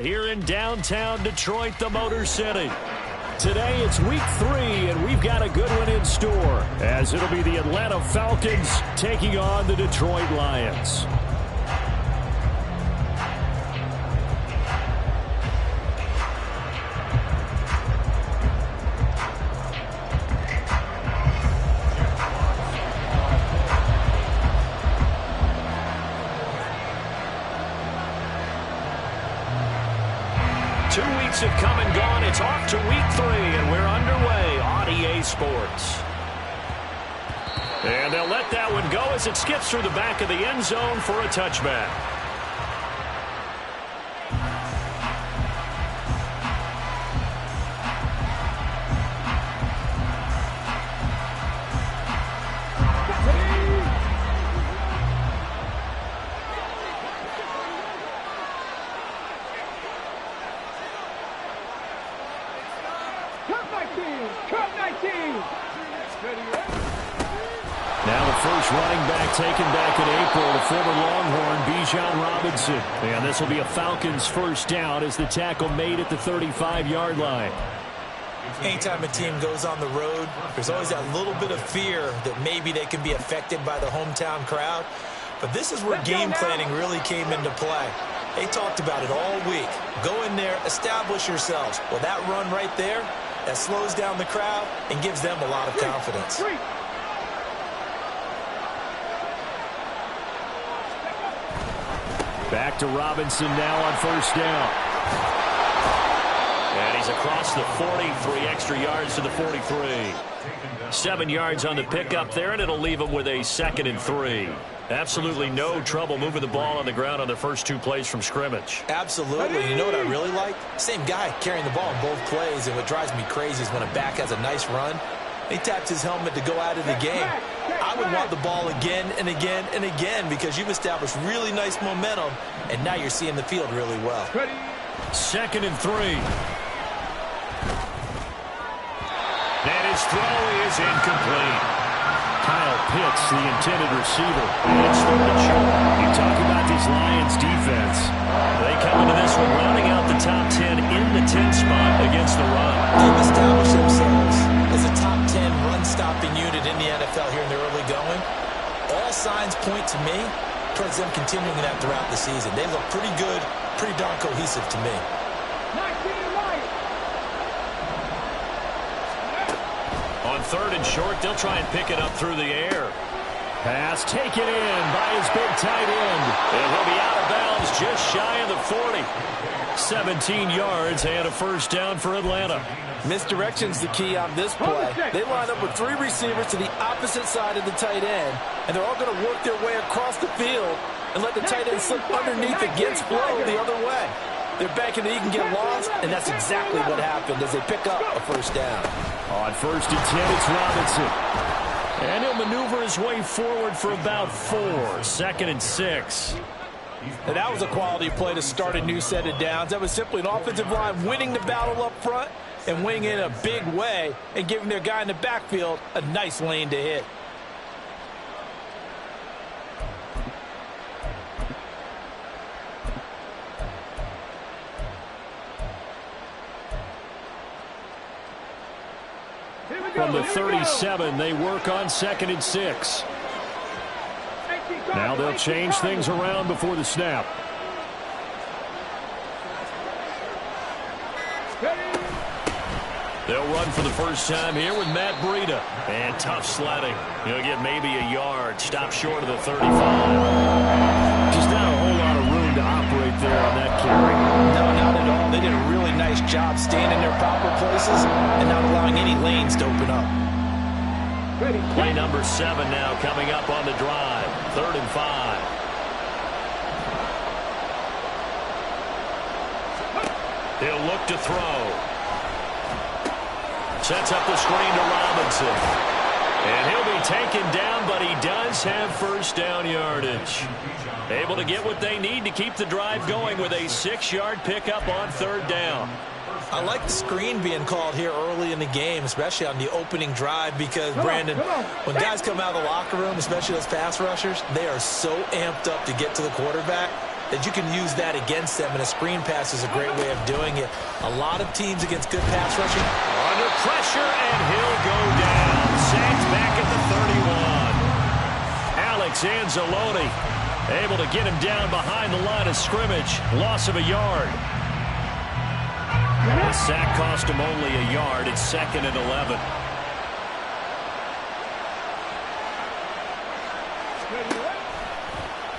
Here in downtown Detroit, the Motor City. Today it's week 3, and we've got a good one in store, as it'll be the Atlanta Falcons taking on the Detroit Lions. Have come and gone. It's off to week 3, and we're underway on EA Sports. And they'll let that one go as it skips through the back of the end zone for a touchback. Now the first running back taken back in April, the former Longhorn, Bijan Robinson. And this will be a Falcons first down as the tackle made at the 35-yard line. Anytime a team goes on the road, there's always that little bit of fear that maybe they can be affected by the hometown crowd. But this is where game planning really came into play. They talked about it all week. Go in there, establish yourselves. Well, that run right there, that slows down the crowd and gives them a lot of confidence. Back to Robinson now on first down. And he's across the 40, 3 extra yards to the 43. 7 yards on the pickup there, and it'll leave him with a 2nd and 3. Absolutely no trouble moving the ball on the ground on their first 2 plays from scrimmage. Absolutely. You know what I really like? Same guy carrying the ball in both plays, and what drives me crazy is when a back has a nice run, he taps his helmet to go out of the game. I would want the ball again and again and again because you've established really nice momentum, and now you're seeing the field really well. 2nd and 3. And his throw is incomplete. Kyle Pitts, the intended receiver. It's third and short. You talk about this Lions defense. They come into this one rounding out the top 10 in the 10 spot against the run. They've established themselves as a top 10 run-stopping unit in the NFL here in the early going. All signs point to me towards them continuing that throughout the season. They look pretty good, pretty darn cohesive to me. On 3rd and short, they'll try and pick it up through the air. Pass taken in by his big tight end. And he'll be out of bounds just shy of the 40. 17 yards and a first down for Atlanta. Misdirection's the key on this play. They line up with 3 receivers to the opposite side of the tight end, and they're all going to work their way across the field and let the tight end slip underneath against flow the other way. They're banking that he can get lost, and that's exactly what happened as they pick up a first down. On 1st and 10, it's Robinson. And he'll maneuver his way forward for about 4. 2nd and 6. And that was a quality play to start a new set of downs. That was simply an offensive line winning the battle up front and winning in a big way and giving their guy in the backfield a nice lane to hit. From the 37, they work on 2nd and 6. Now they'll change things around before the snap. They'll run for the first time here with Matt Breida. And tough sledding. He'll get maybe a yard. Stop short of the 35. Just not a whole lot of room to operate there on that carry. No, not at all. They did a really nice job staying in their proper places and not allowing any lanes to open up. Play number 7 now coming up on the drive. 3rd and 5. He'll look to throw. Sets up the screen to Robinson. And he'll be taken down, but he does have first down yardage. Able to get what they need to keep the drive going with a 6-yard pickup on 3rd down. I like the screen being called here early in the game, especially on the opening drive, because, Brandon, when guys come out of the locker room, especially those pass rushers, they are so amped up to get to the quarterback. that you can use that against them, and a screen pass is a great way of doing it. A lot of teams against good pass rushing. Under pressure, and he'll go down. Sacked back at the 31. Alex Anzalone able to get him down behind the line of scrimmage. Loss of a yard. The sack cost him only a yard. It's 2nd and 11.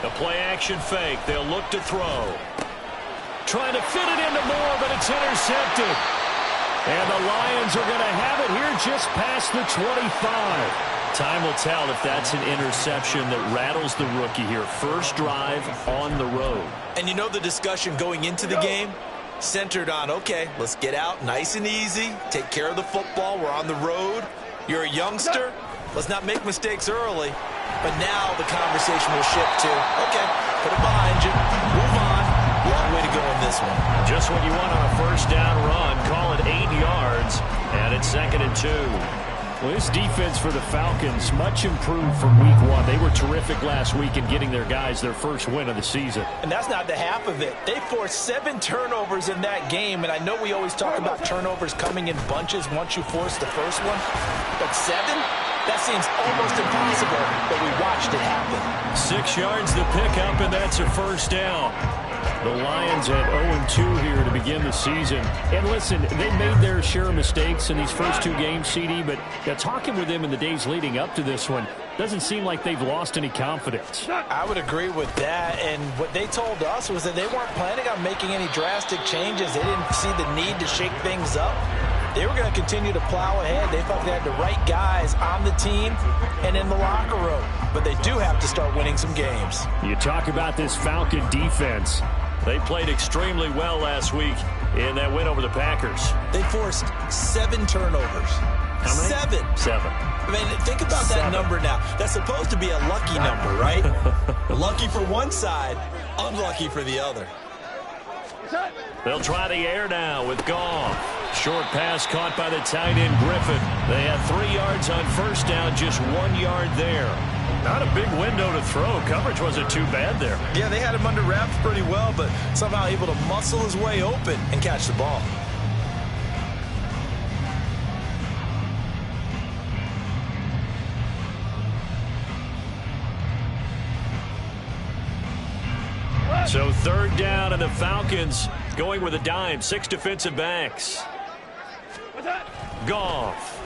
The play-action fake. They'll look to throw. Trying to fit it into Moore, but it's intercepted. And the Lions are going to have it here just past the 25. Time will tell if that's an interception that rattles the rookie here. First drive on the road. And you know the discussion going into the game? Centered on, okay, let's get out nice and easy. Take care of the football. We're on the road. You're a youngster. Let's not make mistakes early. But now the conversation will shift to, okay, put it behind you. Move on. Long way to go in this one. Just what you want on a first down run. Call it 8 yards. And it's 2nd and 2. Well, this defense for the Falcons, much improved from week 1. They were terrific last week in getting their guys their first win of the season. And that's not the half of it. They forced 7 turnovers in that game, and I know we always talk about turnovers coming in bunches once you force the first one. But 7? That seems almost impossible, but we watched it happen. 6 yards to pick up, and that's a first down. The Lions at 0-2 here to begin the season. And listen, they made their share of mistakes in these first 2 games, CD, but talking with them in the days leading up to this one, doesn't seem like they've lost any confidence. I would agree with that, and what they told us was that they weren't planning on making any drastic changes. They didn't see the need to shake things up. They were going to continue to plow ahead. They felt they had the right guys on the team and in the locker room. But they do have to start winning some games. You talk about this Falcon defense. They played extremely well last week in that win over the Packers. They forced 7 turnovers. How many? 7. I mean, think about that number now. That's supposed to be a lucky number, right? Lucky for one side, unlucky for the other. They'll try the air now with Goff. Short pass caught by the tight end Griffin. They had 3 yards on first down, just 1 yard there. Not a big window to throw. Coverage wasn't too bad there. Yeah, they had him under wraps pretty well, but somehow able to muscle his way open and catch the ball. So 3rd down, and the Falcons going with a dime. 6 defensive backs. Goff.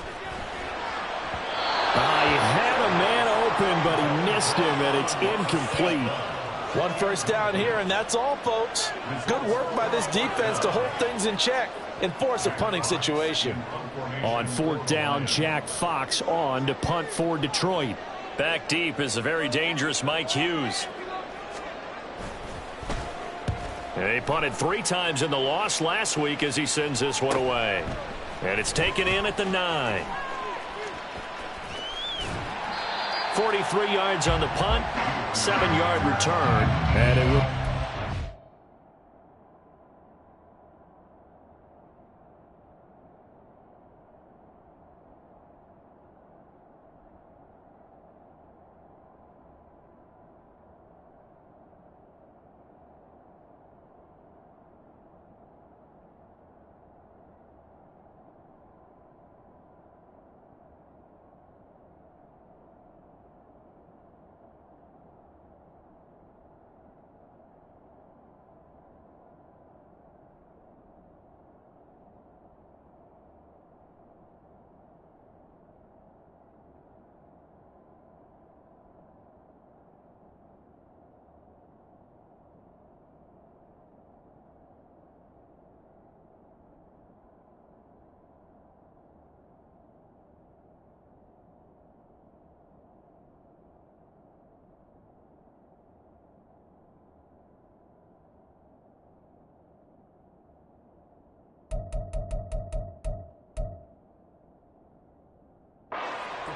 He had a man open, but he missed him, and it's incomplete. 1 first down here, and that's all, folks. Good work by this defense to hold things in check and force a punting situation. On 4th down, Jack Fox on to punt for Detroit. Back deep is a very dangerous Mike Hughes. They punted 3 times in the loss last week as he sends this one away. And it's taken in at the 9. 43 yards on the punt, 7-yard return, and it will.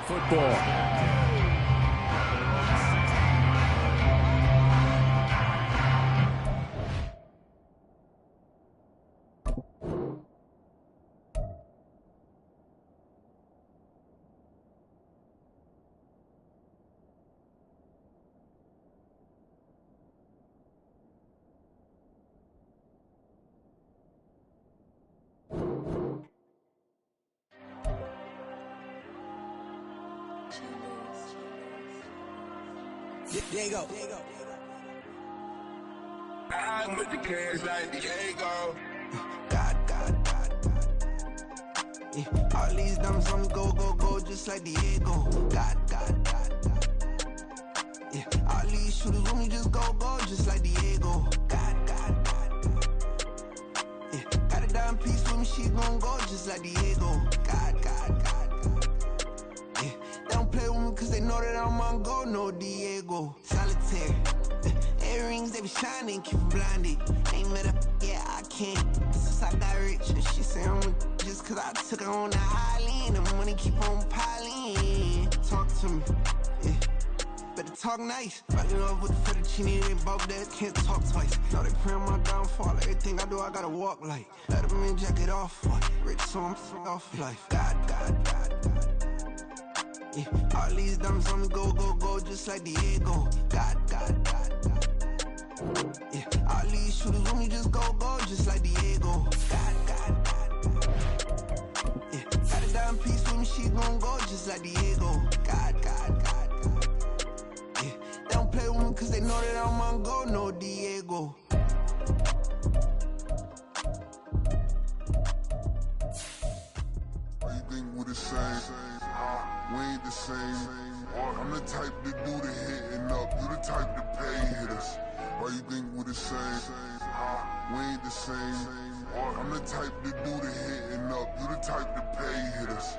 Football. Diego. I'm with the cash like Diego. God. Yeah. All these diamonds on me go, just like Diego. God. Yeah. All these shooters on me just go, just like Diego. God. Yeah. Got a dime piece with me, she gon' go just like Diego. God. Yeah. They don't play with me cause they know that I'm on go, no Diego. Solitaire. Earrings, they be shining, keep me blinded. Ain't met up, yeah, I can't. Since I got rich, and she say I'm just cause I took her on the island. The money keep on piling. Talk to me, yeah. Better talk nice. Fucking up with the fettuccine, they both dead, can't talk twice. Know they pray on my downfall, everything I do, I gotta walk like. Let them in, jacket off, rich, so I'm off life. God. Yeah. All these diamonds on me go, just like Diego. God. Yeah, all these shooters on me just go, just like Diego. God. Yeah, got a dime piece with me, she gon' go just like Diego. God. Yeah, they don't play with me cause they know that I'm on go, no Diego. You think we the same? We ain't the same. I'm the type to do the hitting up. You the type to pay hitters. Why you think we the same? We ain't the same. I'm the type to do the hitting up. You the type to pay hitters.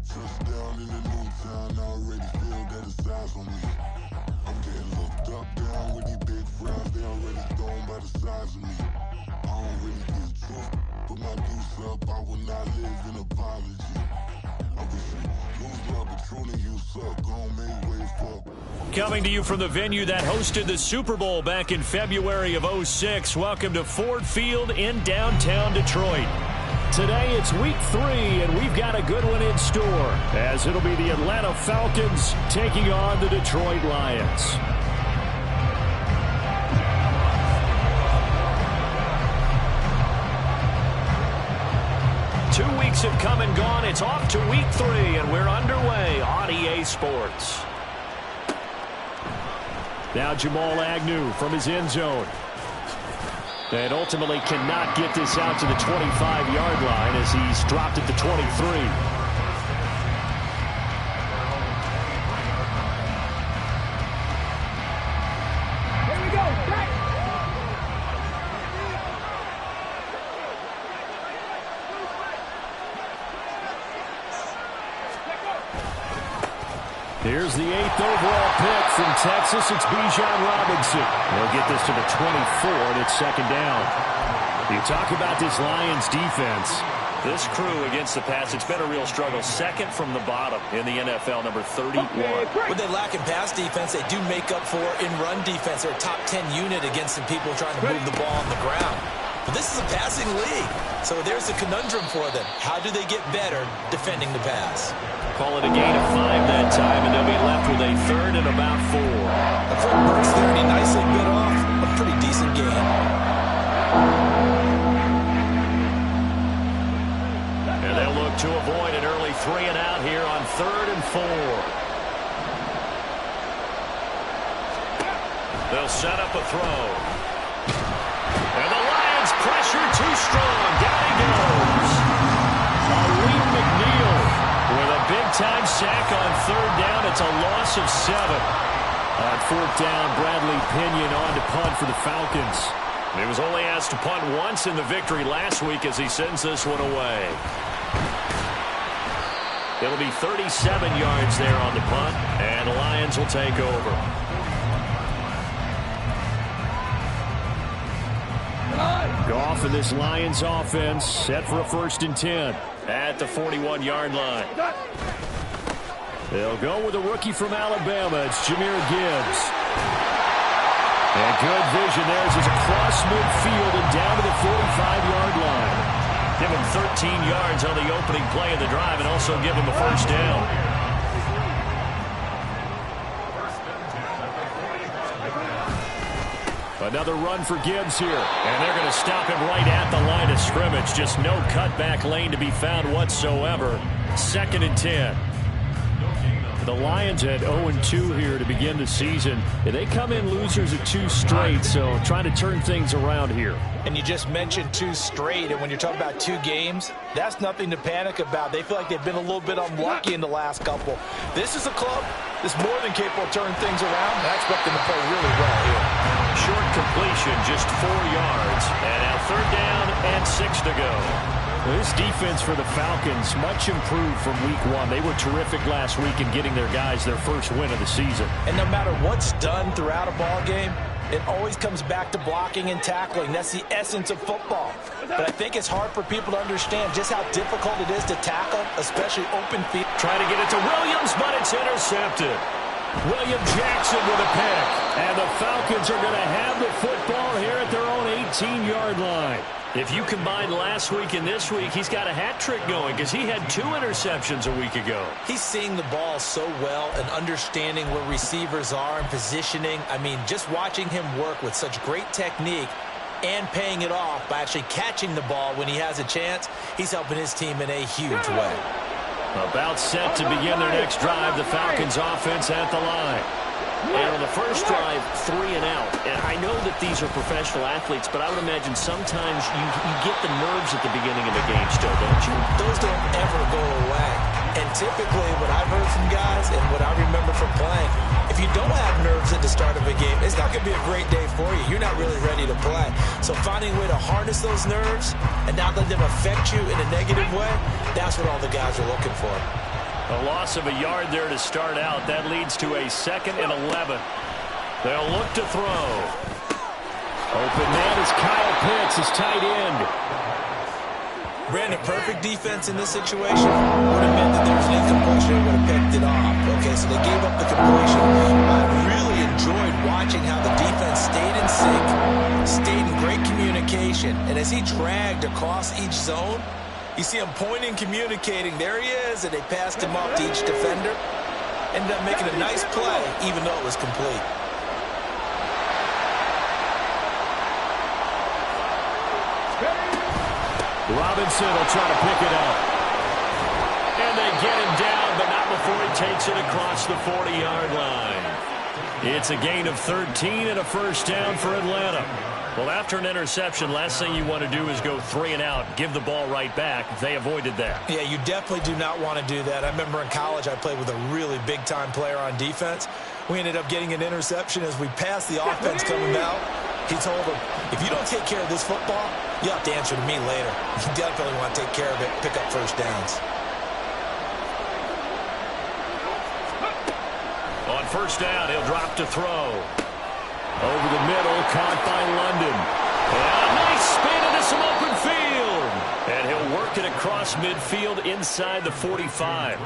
Touchdown in the new town, I already feel that it's eyes on me. I'm getting looked up, down with these big frowns, they already thrown by the size of me. I don't really get tough, put my deuce up, I will not live in apology. I wish you lose love, but truly you suck, gon' make way for. Coming to you from the venue that hosted the Super Bowl back in February of '06. Welcome to Ford Field in downtown Detroit. Today it's week 3, and we've got a good one in store, as it'll be the Atlanta Falcons taking on the Detroit Lions. Two weeks have come and gone. It's off to week 3, and we're underway on EA Sports. Now Jamal Agnew from his end zone. And ultimately cannot get this out to the 25-yard line as he's dropped at the 23. Here's the 8th overall pick from Texas. It's Bijan Robinson. They'll get this to the 24, and it's second down. You talk about this Lions defense. This crew against the pass, it's been a real struggle. Second from the bottom in the NFL, number 31. When they lack in pass defense, they do make up for in run defense. They're a top 10 unit against some people trying to move the ball on the ground. But this is a passing league, so there's a conundrum for them. How do they get better defending the pass? Call it a gain of 5 that time, and they'll be left with a third and about 4. Fred Burks there, and he nicely bit off a pretty decent gain. And they'll look to avoid an early 3 and out here on 3rd and 4. They'll set up a throw. And the Lions pressure too strong. Down he goes. Malik McNeil with a big-time sack on 3rd down. It's a loss of 7. On 4th down, Bradley Pinion on to punt for the Falcons. He was only asked to punt once in the victory last week as he sends this one away. It'll be 37 yards there on the punt, and the Lions will take over. Goff and this Lions offense set for a 1st and 10 at the 41-yard line. They'll go with a rookie from Alabama. It's Jahmyr Gibbs. And good vision there as it's across midfield and down to the 45-yard line. Give him 13 yards on the opening play of the drive and also give him a 1st down. Another run for Gibbs here. And they're going to stop him right at the line of scrimmage. Just no cutback lane to be found whatsoever. 2nd and 10. The Lions had 0-2 here to begin the season. They come in losers at 2 straight, so trying to turn things around here. And you just mentioned 2 straight, and when you're talking about 2 games, that's nothing to panic about. They feel like they've been a little bit unlucky in the last couple. This is a club that's more than capable of turning things around, and I expect them to play really well here. Short completion, just 4 yards. And now 3rd down and 6 to go. This defense for the Falcons, much improved from week 1. They were terrific last week in getting their guys their first win of the season. And no matter what's done throughout a ball game, it always comes back to blocking and tackling. That's the essence of football. But I think it's hard for people to understand just how difficult it is to tackle, especially open field. Trying to get it to Williams, but it's intercepted. William Jackson with a pick. And the Falcons are going to have the football here at their own 18-yard line. If you combine last week and this week, he's got a hat trick going because he had 2 interceptions a week ago. He's seeing the ball so well and understanding where receivers are and positioning. I mean, just watching him work with such great technique and paying it off by actually catching the ball when he has a chance, he's helping his team in a huge way. About set to begin their next drive, the Falcons offense at the line. And on the first drive, 3 and out. And I know that these are professional athletes, but I would imagine sometimes you get the nerves at the beginning of a game still, don't you? Those don't ever go away. And typically, what I've heard from guys and what I remember from playing, if you don't have nerves at the start of a game, it's not going to be a great day for you. You're not really ready to play. So finding a way to harness those nerves and not let them affect you in a negative way, that's what all the guys are looking for. A loss of a yard there to start out. That leads to a 2nd and 11. They'll look to throw. Open man is Kyle Pitts, his tight end. Brandon, perfect defense in this situation would have meant that there was an incompletion and would have picked it off. Okay, so they gave up the completion. I really enjoyed watching how the defense stayed in sync, stayed in great communication, and as he dragged across each zone, you see him pointing, communicating. There he is, and they passed him up to each defender. Ended up making a nice play, even though it was complete. Robinson will try to pick it up. And they get him down, but not before he takes it across the 40-yard line. It's a gain of 13 and a first down for Atlanta. Well, after an interception, last thing you want to do is go 3 and out, give the ball right back. They avoided that. Yeah, you definitely do not want to do that. I remember in college I played with a really big-time player on defense. We ended up getting an interception as we passed the offense coming out. He told him, if you don't take care of this football, you have to answer to me later. You definitely want to take care of it, pick up first downs. On first down, he'll drop to throw. Over the middle, caught by London. And a nice spin into some open field. And he'll work it across midfield inside the 45.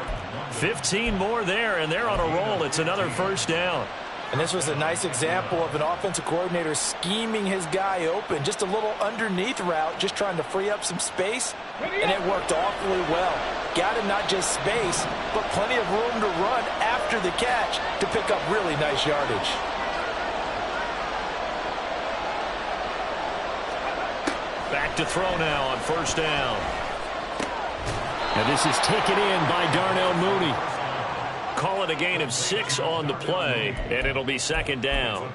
15 more there, and they're on a roll. It's another first down. And this was a nice example of an offensive coordinator scheming his guy open. Just a little underneath route, just trying to free up some space. And it worked awfully well. Got him not just space, but plenty of room to run after the catch to pick up really nice yardage. Back to throw now on first down. And this is taken in by Darnell Mooney. Call it a gain of 6 on the play, and it'll be second down.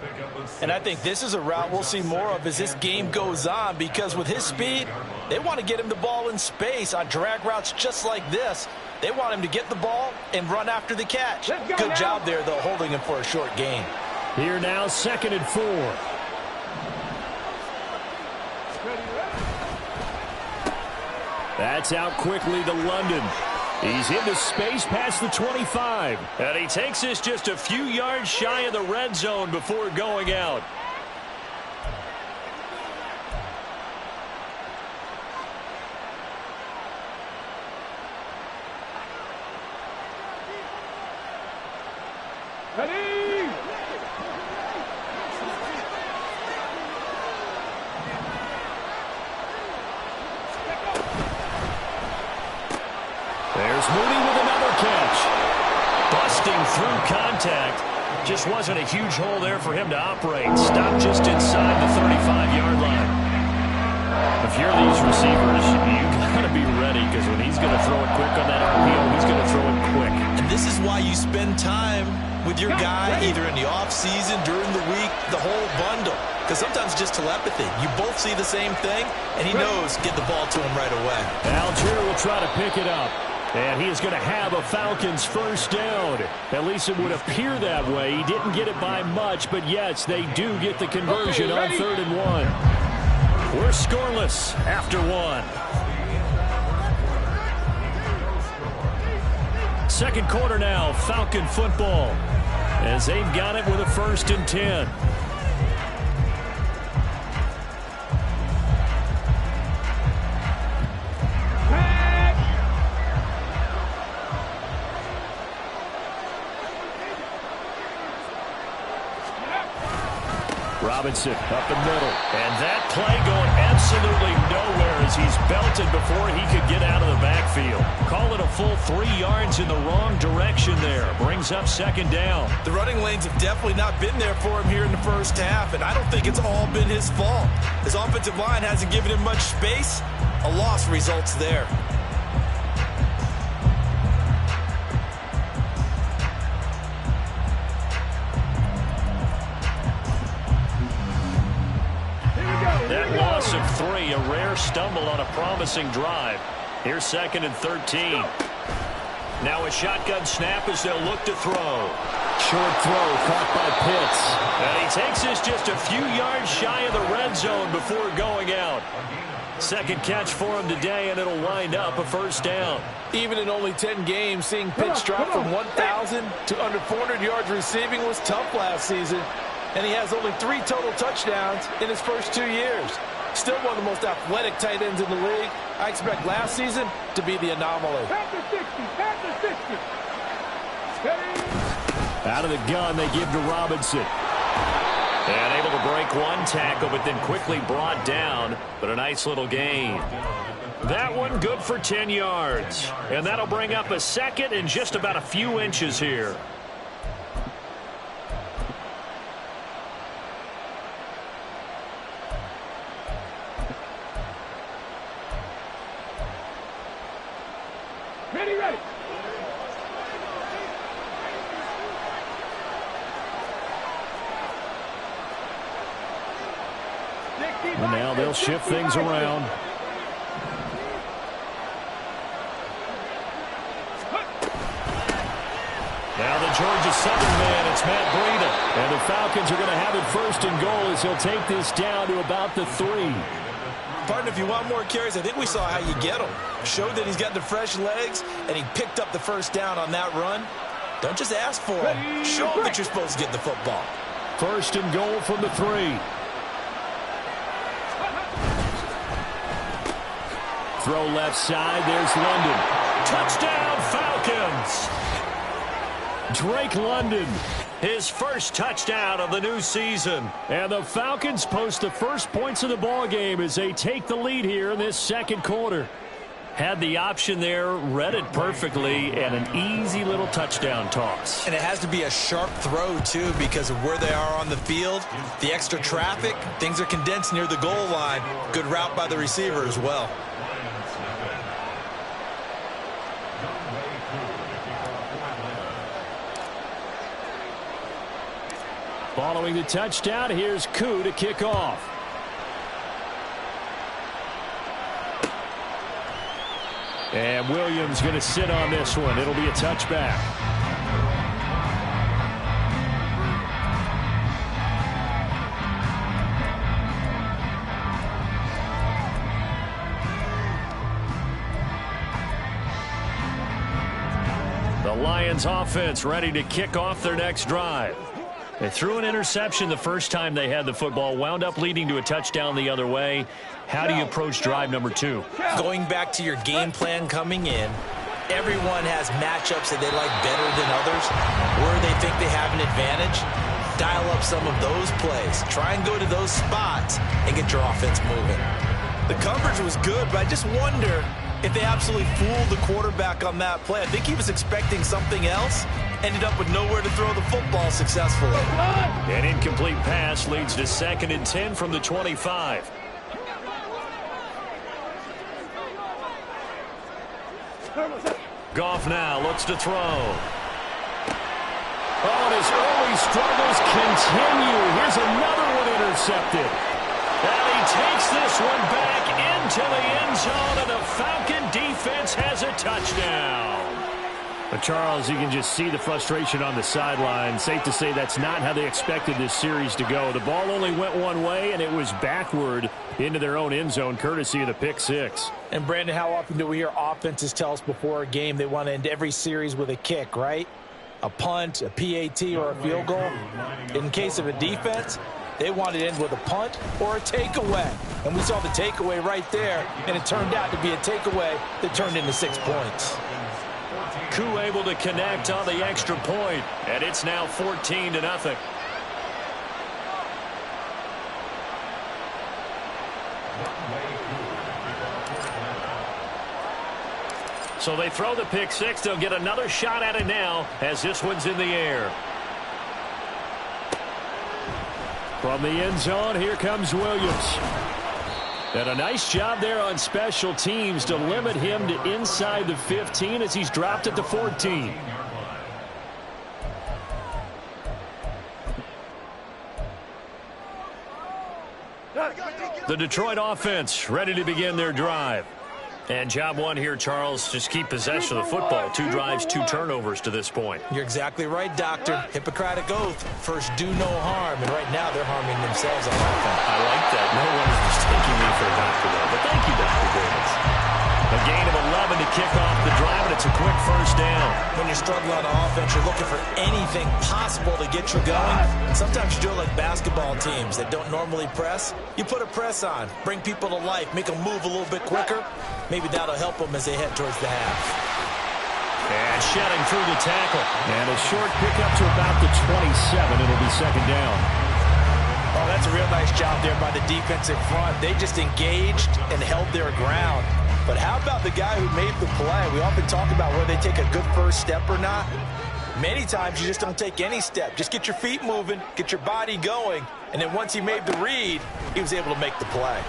And I think this is a route we'll see more of as this game goes on, because with his speed, they want to get him the ball in space on drag routes just like this. They want him to get the ball and run after the catch. Good job there, though, holding him for a short gain. Here now, 2nd and 4. That's out quickly to London. He's into space past the 25. And he takes this just a few yards shy of the red zone before going out. There's Mooney with another catch. Busting through contact. Just wasn't a huge hole there for him to operate. Stopped just inside the 35-yard line. If you're these receivers, you got to be ready, because when he's going to throw it quick on that RPO, he's going to throw it quick. And this is why you spend time with your guy, either in the offseason, during the week, the whole bundle. Because sometimes just telepathy. You both see the same thing, and he knows get the ball to him right away. Algier will try to pick it up. And he is going to have a Falcons first down. At least it would appear that way. He didn't get it by much, but yes, they do get the conversion on 3rd and 1. We're scoreless after 1. Second quarter now, Falcon football, as they've got it with a 1st and 10. Robinson up the middle. And that play going absolutely nowhere as he's belted before he could get out of the backfield. Call it a full 3 yards in the wrong direction there. Brings up 2nd down. The running lanes have definitely not been there for him here in the first half, and I don't think it's all been his fault. His offensive line hasn't given him much space. A loss results there. That loss of 3, a rare stumble on a promising drive. Here's 2nd and 13. Now a shotgun snap as they'll look to throw. Short throw caught by Pitts. And he takes this just a few yards shy of the red zone before going out. 2nd catch for him today, and it'll wind up a 1st down. Even in only 10 games, seeing Pitts drop from 1,000 to under 400 yards receiving was tough last season. And he has only 3 total touchdowns in his first 2 years. Still one of the most athletic tight ends in the league. I expect last season to be the anomaly. Out of the gun, they give to Robinson. And able to break one tackle, but then quickly brought down. But a nice little gain. That one good for 10 yards. And that'll bring up a 2nd and just about a few inches here. Ready. And now they'll shift things around. Now the Georgia Southern man, it's Matt Breida. And the Falcons are going to have it 1st and goal as he'll take this down to about the 3. Partner, if you want more carries, I think we saw how you get him. Showed that he's got the fresh legs, and he picked up the 1st down on that run. Don't just ask for him. Show him that you're supposed to get the football. 1st and goal from the 3. Throw left side. There's London. Touchdown, Falcons! Drake London, his first touchdown of the new season. And the Falcons post the first points of the ball game as they take the lead here in this 2nd quarter. Had the option there, read it perfectly, and an easy little touchdown toss. And it has to be a sharp throw, too, because of where they are on the field. The extra traffic, things are condensed near the goal line. Good route by the receiver as well. Following the touchdown, here's Koo to kick off. And Williams going to sit on this one. It'll be a touchback. The Lions offense ready to kick off their next drive. They threw an interception the first time they had the football, wound up leading to a touchdown the other way. How do you approach drive number 2? Going back to your game plan coming in, everyone has matchups that they like better than others, where they think they have an advantage. Dial up some of those plays. Try and go to those spots and get your offense moving. The coverage was good, but I just wonder if they absolutely fooled the quarterback on that play. I think he was expecting something else. Ended up with nowhere to throw the football successfully. An incomplete pass leads to 2nd and 10 from the 25. Goff now looks to throw. Oh, and his early struggles continue. Here's another one intercepted. And he takes this one back into the end zone, and the Falcon defense has a touchdown. But Charles, you can just see the frustration on the sideline. Safe to say that's not how they expected this series to go. The ball only went one way, and it was backward into their own end zone, courtesy of the pick six. And, Brandon, how often do we hear offenses tell us before a game they want to end every series with a kick, right? A punt, a PAT, or a field goal. In case of a defense, they want to end with a punt or a takeaway. And we saw the takeaway right there, and it turned out to be a takeaway that turned into 6 points. Koo able to connect on the extra point, and it's now 14-0. So they throw the pick six. They'll get another shot at it now as this one's in the air. From the end zone, here comes Williams. And a nice job there on special teams to limit him to inside the 15 as he's dropped at the 14. The Detroit offense ready to begin their drive. And job one here, Charles, just keep possession of the football. 2 drives, 2 turnovers to this point. You're exactly right, Doctor. Hippocratic oath. First, do no harm. And right now, they're harming themselves on offense. I like that. No one is mistaking me for a doctor, though. But thank you, Dr. Davis. A gain of 11 to kick off the drive, and it's a quick first down. When you're struggling on offense, you're looking for anything possible to get you going. And sometimes you do it like basketball teams that don't normally press. You put a press on, bring people to life, make them move a little bit quicker. Maybe that'll help them as they head towards the half. And shedding through the tackle. And a short pickup to about the 27. It'll be second down. Oh, that's a real nice job there by the defensive front. They just engaged and held their ground. But how about the guy who made the play? We often talk about whether they take a good first step or not. Many times you just don't take any step. Just get your feet moving, get your body going, and then once he made the read, he was able to make the play.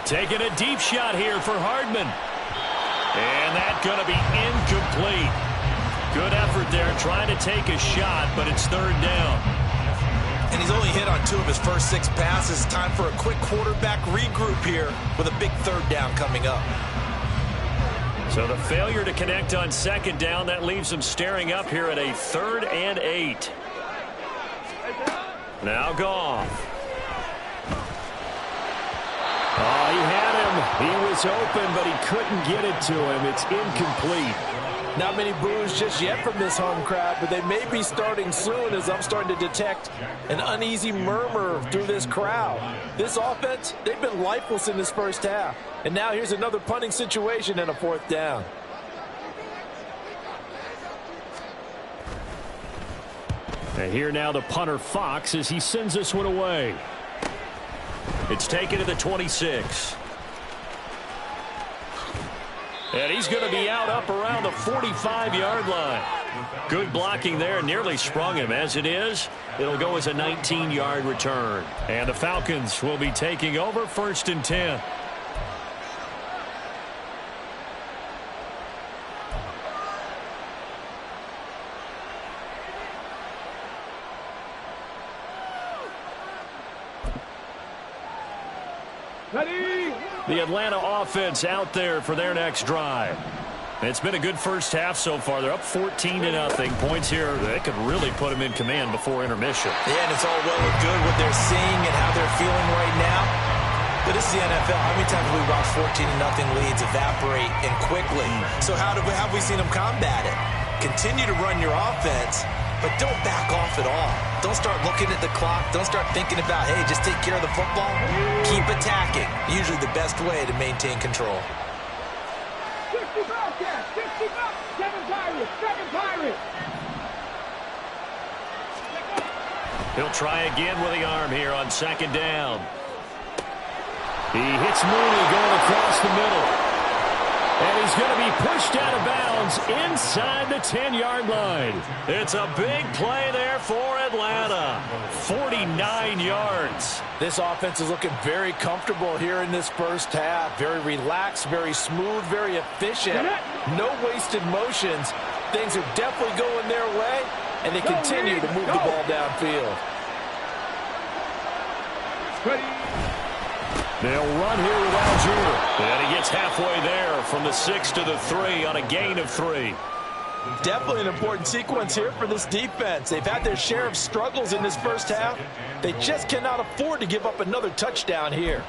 Taking a deep shot here for Hardman. And that's going to be incomplete. Good effort there trying to take a shot, but it's third down. And he's only hit on 2 of his first 6 passes. Time for a quick quarterback regroup here with a big third down coming up. So the failure to connect on second down, that leaves him staring up here at a 3rd and 8. Now Goff. Oh, he had him. He was open, but he couldn't get it to him. It's incomplete. Not many boos just yet from this home crowd, but they may be starting soon as I'm starting to detect an uneasy murmur through this crowd. This offense, they've been lifeless in this first half. And now here's another punting situation and a 4th down. And here now the punter Fox as he sends this one away. It's taken to the 26. And he's going to be out up around the 45-yard line. Good blocking there. Nearly sprung him. As it is, it'll go as a 19-yard return. And the Falcons will be taking over 1st and 10. The Atlanta offense out there for their next drive. It's been a good first half so far. They're up 14-0. Points here, they could really put them in command before intermission. Yeah, and it's all well and good what they're seeing and how they're feeling right now. But this is the NFL. How many times have we watched 14-0 leads evaporate and quickly? So how have we seen them combat it? Continue to run your offense, but don't back off at all. Don't start looking at the clock. Don't start thinking about, hey, just take care of the football. Keep attacking. Usually the best way to maintain control. 60 Bobcats, 60 Bucks, 7 Pirates, 7 Pirates. He'll try again with the arm here on second down. He hits Mooney going across the middle. And he's going to be pushed out of bounds inside the 10-yard line. It's a big play there for Atlanta. 49 yards. This offense is looking very comfortable here in this first half. Very relaxed, very smooth, very efficient. No wasted motions. Things are definitely going their way, and they continue to move the ball downfield. They'll run here with Algier. And he gets halfway there from the 6 to the 3 on a gain of 3. Definitely an important sequence here for this defense. They've had their share of struggles in this first half. They just cannot afford to give up another touchdown here.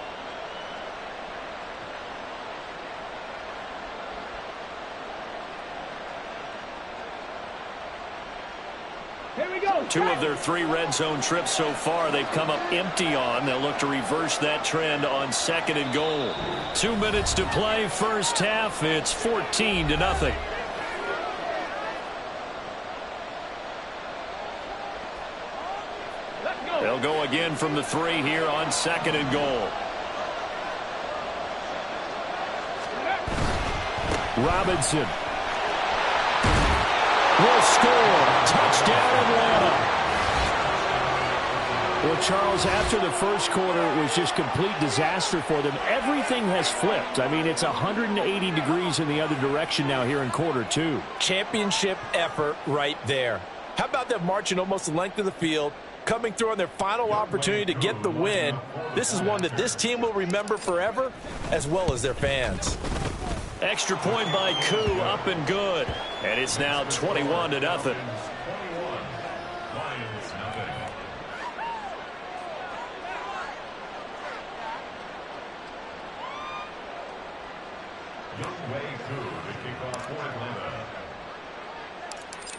Two of their 3 red zone trips so far they've come up empty on. They'll look to reverse that trend on 2nd and goal. 2 minutes to play first half. It's 14-0. They'll go again from the 3 here on 2nd and goal. Robinson will score. Touchdown, Atlanta. Well, Charles, after the first quarter, it was just complete disaster for them. Everything has flipped. I mean, it's 180 degrees in the other direction now here in quarter 2. Championship effort right there. How about them marching almost the length of the field, coming through on their final opportunity to get the win? This is one that this team will remember forever, as well as their fans. Extra point by Koo, up and good. And it's now 21-0.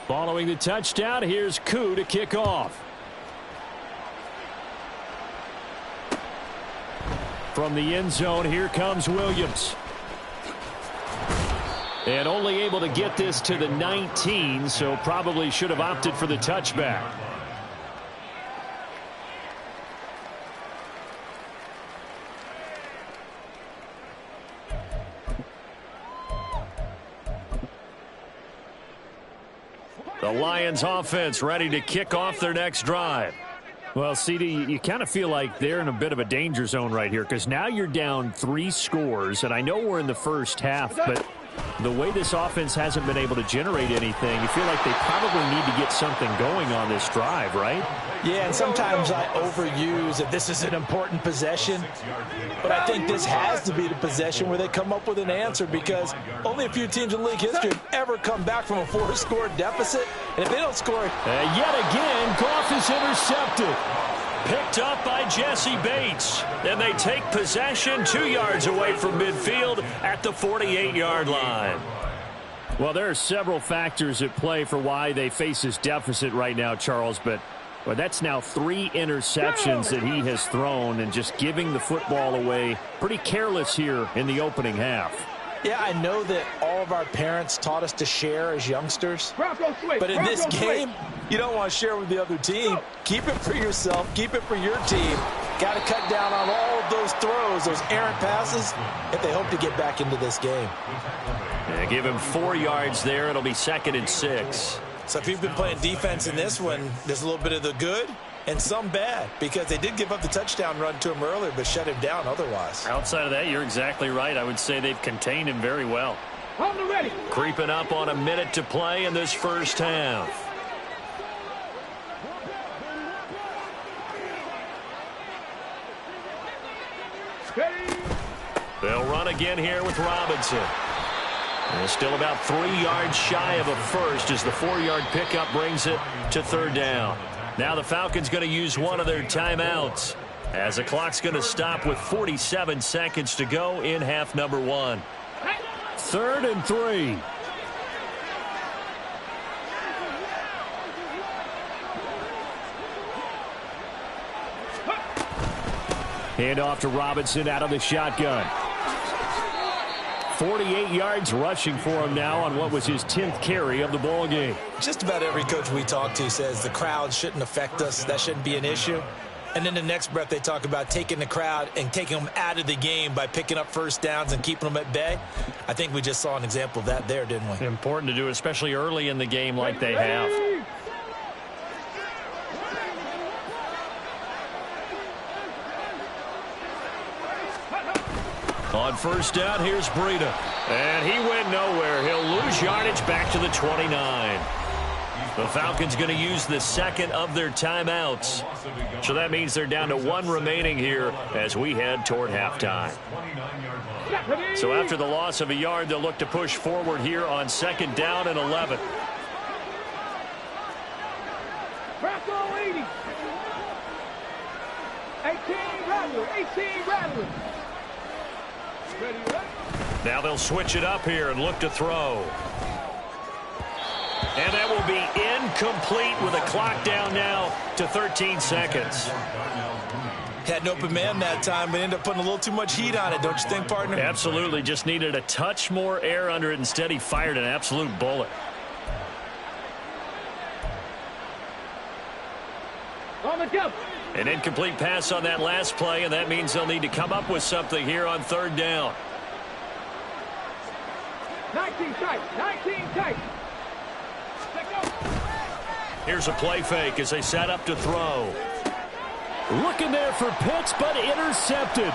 Following the touchdown, here's Koo to kick off. From the end zone, here comes Williams. And only able to get this to the 19, so probably should have opted for the touchback. The Lions offense ready to kick off their next drive. Well, CD, you kind of feel like they're in a bit of a danger zone right here because now you're down 3 scores, and I know we're in the first half, but the way this offense hasn't been able to generate anything, you feel like they probably need to get something going on this drive, right? Yeah, and sometimes I overuse that this is an important possession, but I think this has to be the possession where they come up with an answer because only a few teams in league history have ever come back from a 4-score deficit, and if they don't score... yet again, Goff is intercepted. Picked up by Jesse Bates. Then they take possession 2 yards away from midfield at the 48-yard line. Well, there are several factors at play for why they face this deficit right now, Charles, but that's now 3 interceptions that he has thrown and just giving the football away pretty careless here in the opening half. Yeah, I know that all of our parents taught us to share as youngsters, but in this game, you don't want to share with the other team. Keep it for yourself. Keep it for your team. Got to cut down on all of those throws, those errant passes, if they hope to get back into this game. Yeah, give him 4 yards there. It'll be 2nd and 6. So if you've been playing defense in this one, there's a little bit of the good and some bad because they did give up the touchdown run to him earlier but shut him down otherwise. Outside of that, you're exactly right. I would say they've contained him very well. Creeping up on a minute to play in this first half. They'll run again here with Robinson. And still about 3 yards shy of a first as the 4-yard pickup brings it to 3rd down. Now the Falcons going to use one of their timeouts as the clock's going to stop with 47 seconds to go in half number 1. 3rd and 3. Hand off to Robinson out of the shotgun. 48 yards rushing for him now on what was his 10th carry of the ball game. Just about every coach we talk to says the crowd shouldn't affect us. That shouldn't be an issue. And then the next breath they talk about taking the crowd and taking them out of the game by picking up first downs and keeping them at bay. I think we just saw an example of that there, didn't we? Important to do, especially early in the game like they have. On first down, here's Breida. And he went nowhere. He'll lose yardage back to the 29. The Falcons going to use the second of their timeouts. So that means they're down to one remaining here as we head toward halftime. So after the loss of a yard, they'll look to push forward here on second down and 11. Bracco 80. 18 rattling. 18 rattling. Now they'll switch it up here and look to throw. And that will be incomplete with a clock down now to 13 seconds. Had an open man that time, but ended up putting a little too much heat on it, don't you think, partner? Absolutely. Just needed a touch more air under it. Instead, he fired an absolute bullet. An incomplete pass on that last play, and that means they'll need to come up with something here on third down. 19 tight. 19 tight. Here's a play fake as they set up to throw. Looking there for Pitts, but intercepted.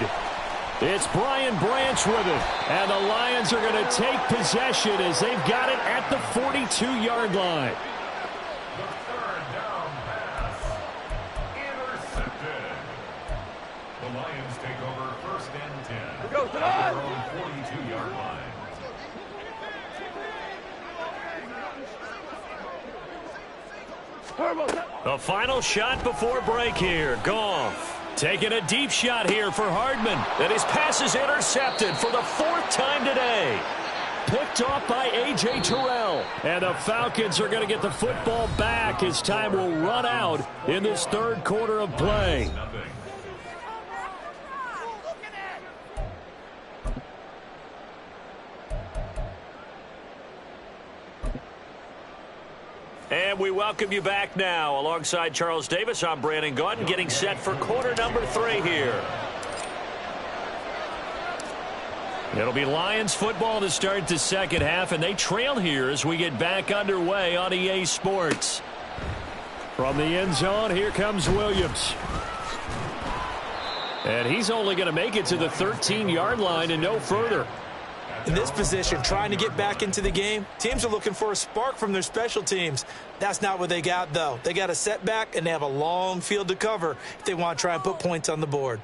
It's Brian Branch with it. And the Lions are going to take possession as they've got it at the 42-yard line. The third down pass. Intercepted. The Lions take over first and 10. Go, their own 42-yard line. The final shot before break here. Goff taking a deep shot here for Hardman. And his pass is intercepted for the fourth time today. Picked off by A.J. Terrell. And the Falcons are going to get the football back as time will run out in this third quarter of play. And we welcome you back now. Alongside Charles Davis, I'm Brandon Gaudin, getting set for quarter number 3 here. It'll be Lions football to start the second half, and they trail here as we get back underway on EA Sports. From the end zone, here comes Williams. And he's only going to make it to the 13-yard line and no further. In this position, trying to get back into the game, teams are looking for a spark from their special teams. That's not what they got, though. They got a setback, and they have a long field to cover if they want to try and put points on the board.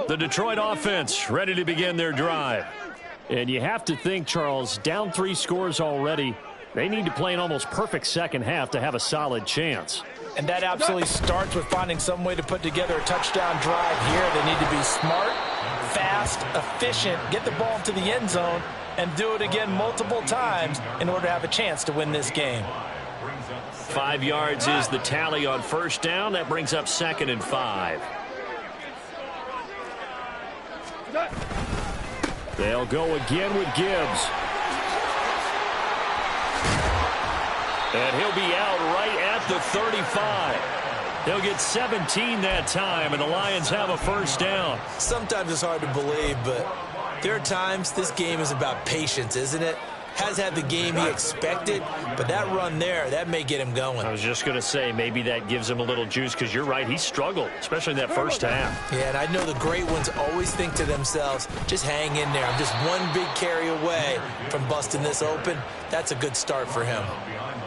The Detroit offense ready to begin their drive. And you have to think, Charles, down 3 scores already. They need to play an almost perfect second half to have a solid chance. And that absolutely starts with finding some way to put together a touchdown drive here. They need to be smart, fast, efficient, get the ball into the end zone, and do it again multiple times in order to have a chance to win this game. 5 yards is the tally on first down. That brings up 2nd and 5. They'll go again with Gibbs. And he'll be out right at the 35. They'll get 17 that time, and the Lions have a first down. Sometimes it's hard to believe, but there are times this game is about patience, isn't it? Has had the game he expected, but that run there, that may get him going. I was just going to say, maybe that gives him a little juice, because you're right, he struggled, especially in that first half. Yeah, and I know the great ones always think to themselves, just hang in there. I'm just one big carry away from busting this open. That's a good start for him.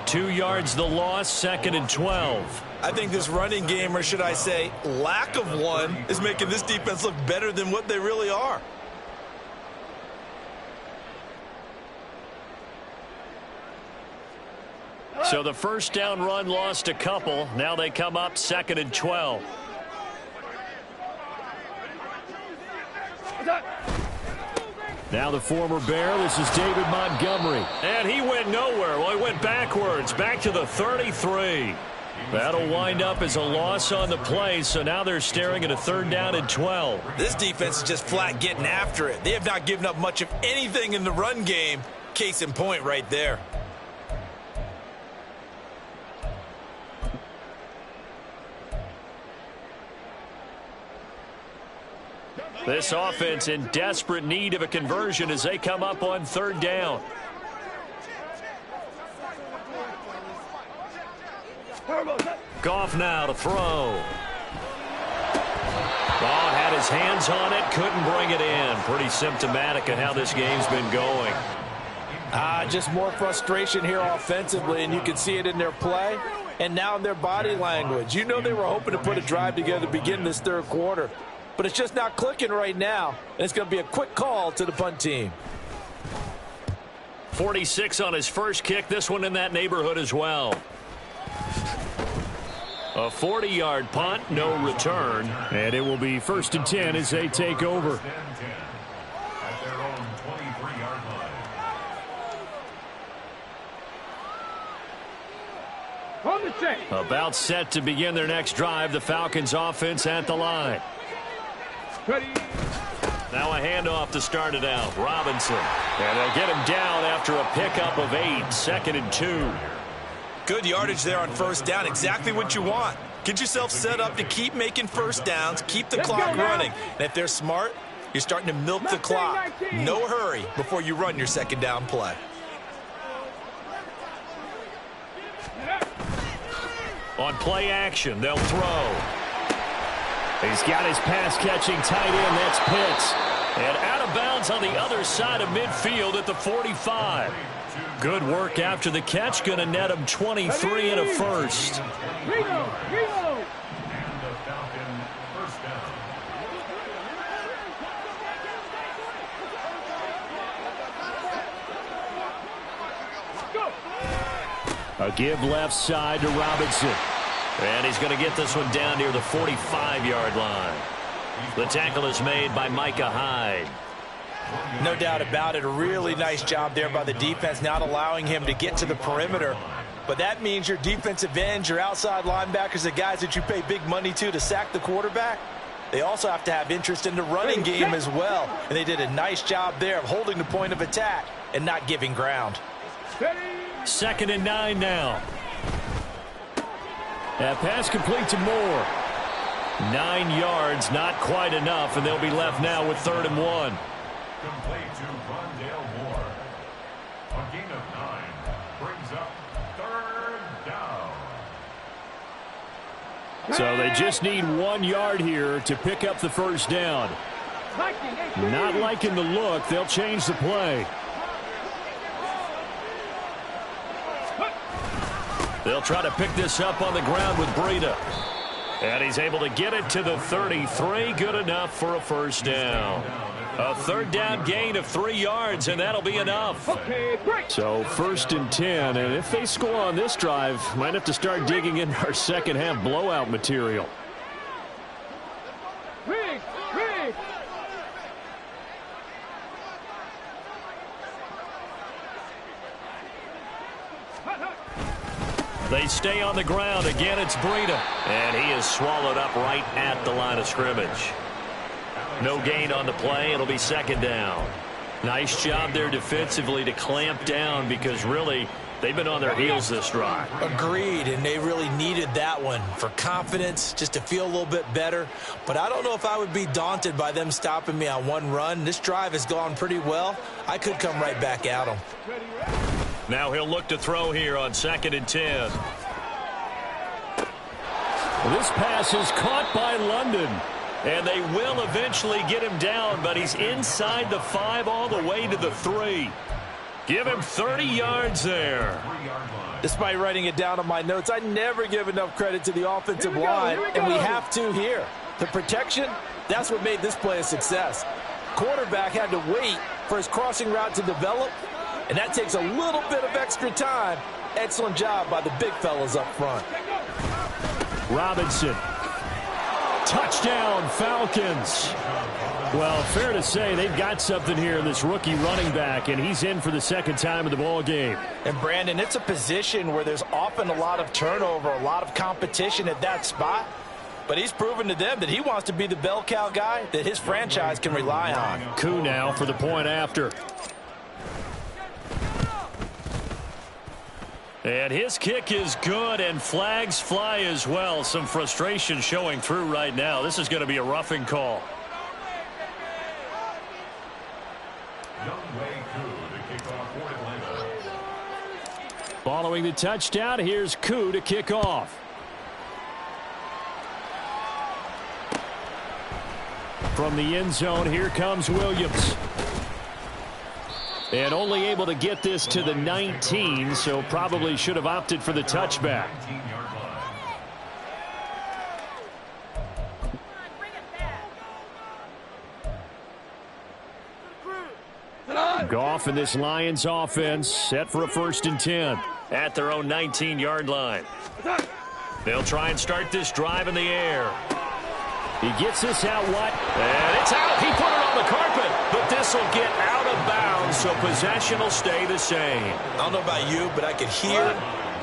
2 yards the loss, 2nd and 12. I think this running game, or should I say lack of one, is making this defense look better than what they really are. So the first down run lost a couple. Now they come up 2nd and 12. Now the former Bear, this is David Montgomery. And he went nowhere. Well, he went backwards, back to the 33. That'll wind up as a loss on the play, so now they're staring at a 3rd down and 12. This defense is just flat getting after it. They have not given up much of anything in the run game. Case in point right there. This offense in desperate need of a conversion as they come up on third down. Goff now to throw. Goff had his hands on it, couldn't bring it in. Pretty symptomatic of how this game's been going. Just more frustration here offensively, and you can see it in their play and now in their body language. You know they were hoping to put a drive together to begin this third quarter, but it's just not clicking right now, and it's going to be a quick call to the punt team. 46 on his first kick, this one in that neighborhood as well. A 40-yard punt, no return. And it will be 1st and 10 as they take over. About set to begin their next drive. The Falcons offense at the line. Now a handoff to start it out. Robinson. And they'll get him down after a pickup of 8. 2nd and 2. Good yardage there on first down. Exactly what you want. Get yourself set up to keep making first downs. Keep the clock running. And if they're smart, you're starting to milk the clock. No hurry before you run your second down play. On play action, they'll throw. He's got his pass-catching tight end. That's Pitts. And out of bounds on the other side of midfield at the 45. Good work after the catch. Going to net him 23 and a first. A give left side to Robinson. And he's going to get this one down near the 45-yard line. The tackle is made by Micah Hyde. No doubt about it. A really nice job there by the defense, not allowing him to get to the perimeter. But that means your defensive ends, your outside linebackers, the guys that you pay big money to sack the quarterback, they also have to have interest in the running game as well. And they did a nice job there of holding the point of attack and not giving ground. 2nd and 9 now. That pass complete to Moore. 9 yards, not quite enough, and they'll be left now with 3rd and 1. Complete to Rondale Moore. A gain of 9 brings up 3rd down. So they just need 1 yard here to pick up the first down. Not liking the look. They'll change the play. They'll try to pick this up on the ground with Breida. And he's able to get it to the 33. Good enough for a first down. A 3rd down gain of 3 yards, and that'll be enough. So 1st and 10, and if they score on this drive, might have to start digging in our second half blowout material. They stay on the ground. Again, it's Breida. And he is swallowed up right at the line of scrimmage. No gain on the play. It'll be 2nd down. Nice job there defensively to clamp down because really they've been on their heels this drive. Agreed, and they really needed that one for confidence, just to feel a little bit better. But I don't know if I would be daunted by them stopping me on one run. This drive has gone pretty well. I could come right back at them. Now he'll look to throw here on 2nd and 10. This pass is caught by London. And they will eventually get him down, but he's inside the 5 all the way to the 3. Give him 30 yards there. Despite writing it down on my notes, I never give enough credit to the offensive line, and we have to here. The protection, that's what made this play a success. Quarterback had to wait for his crossing route to develop, and that takes a little bit of extra time. Excellent job by the big fellas up front. Robinson. Touchdown, Falcons. Well, fair to say they've got something here in this rookie running back, and he's in for the 2nd time of the ball game. And, Brandon, it's a position where there's often a lot of turnover, a lot of competition at that spot. But he's proven to them that he wants to be the bell cow guy that his franchise can rely on. Koo now for the point after. And his kick is good, and flags fly as well. Some frustration showing through right now. This is going to be a roughing call. Following the touchdown, here's Koo to kick off. From the end zone, here comes Williams. And only able to get this to the 19, so probably should have opted for the touchback. Goff and this Lions offense set for a 1st and 10 at their own 19-yard line. They'll try and start this drive in the air. He gets this out wide, and it's out. He put it on the carpet, but this will get out of bounds, so possession will stay the same. I don't know about you, but I could hear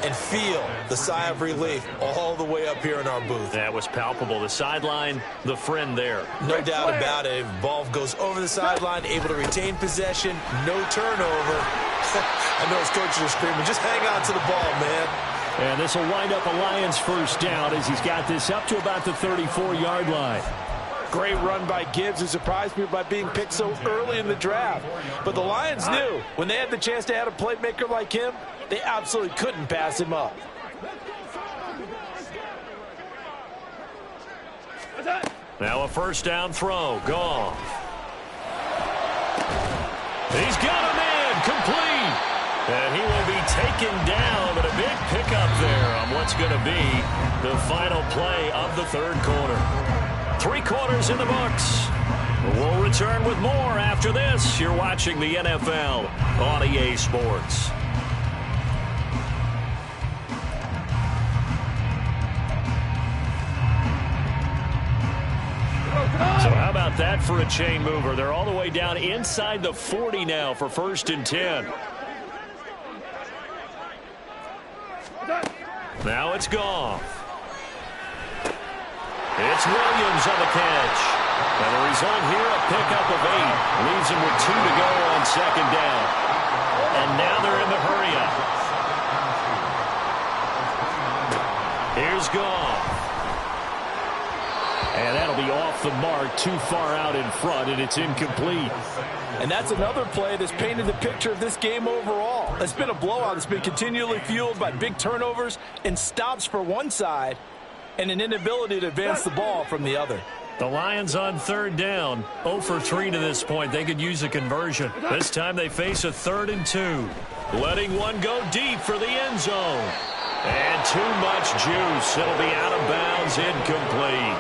and feel the sigh of relief all the way up here in our booth. That was palpable. The sideline, the friend there. No doubt about it. If ball goes over the sideline, able to retain possession, no turnover. I know his coaches are screaming, just hang on to the ball, man. And this will wind up a Lions 1st down as he's got this up to about the 34-yard line. Great run by Gibbs, who surprised me by being picked so early in the draft. But the Lions knew when they had the chance to add a playmaker like him, they absolutely couldn't pass him up. Now a 1st down throw. Goff. He's got a man complete. And he will be taken down, but a big pickup there on what's going to be the final play of the 3rd quarter. 3 quarters in the books. We'll return with more after this. You're watching the NFL on EA Sports. So how about that for a chain mover? They're all the way down inside the 40 now for 1st and 10. Now it's Goff. It's Williams on the catch. And the result here, a pickup of 8. Leaves him with 2 to go on 2nd down. And now they're in the hurry-up. Here's Goff. And that'll be off the mark, too far out in front, and it's incomplete. And that's another play that's painted the picture of this game overall. It's been a blowout that's been continually fueled by big turnovers and stops for one side and an inability to advance the ball from the other. The Lions on 3rd down, 0 for 3 to this point. They could use a conversion. This time they face a 3rd and 2. Letting one go deep for the end zone. And too much juice. It'll be out of bounds, incomplete.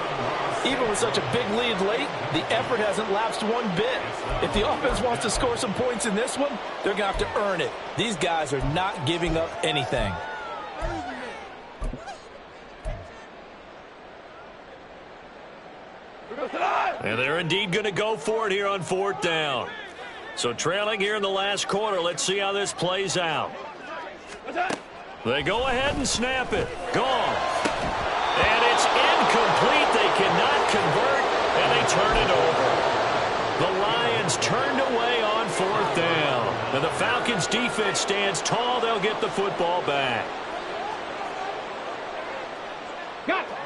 Even with such a big lead late, the effort hasn't lapsed one bit. If the offense wants to score some points in this one, they're going to have to earn it. These guys are not giving up anything. And they're indeed going to go for it here on 4th down. So trailing here in the last quarter, let's see how this plays out. They go ahead and snap it. Gone. And it's incomplete. They cannot convert, and they turn it over. The Lions turned away on 4th down. And the Falcons' defense stands tall. They'll get the football back.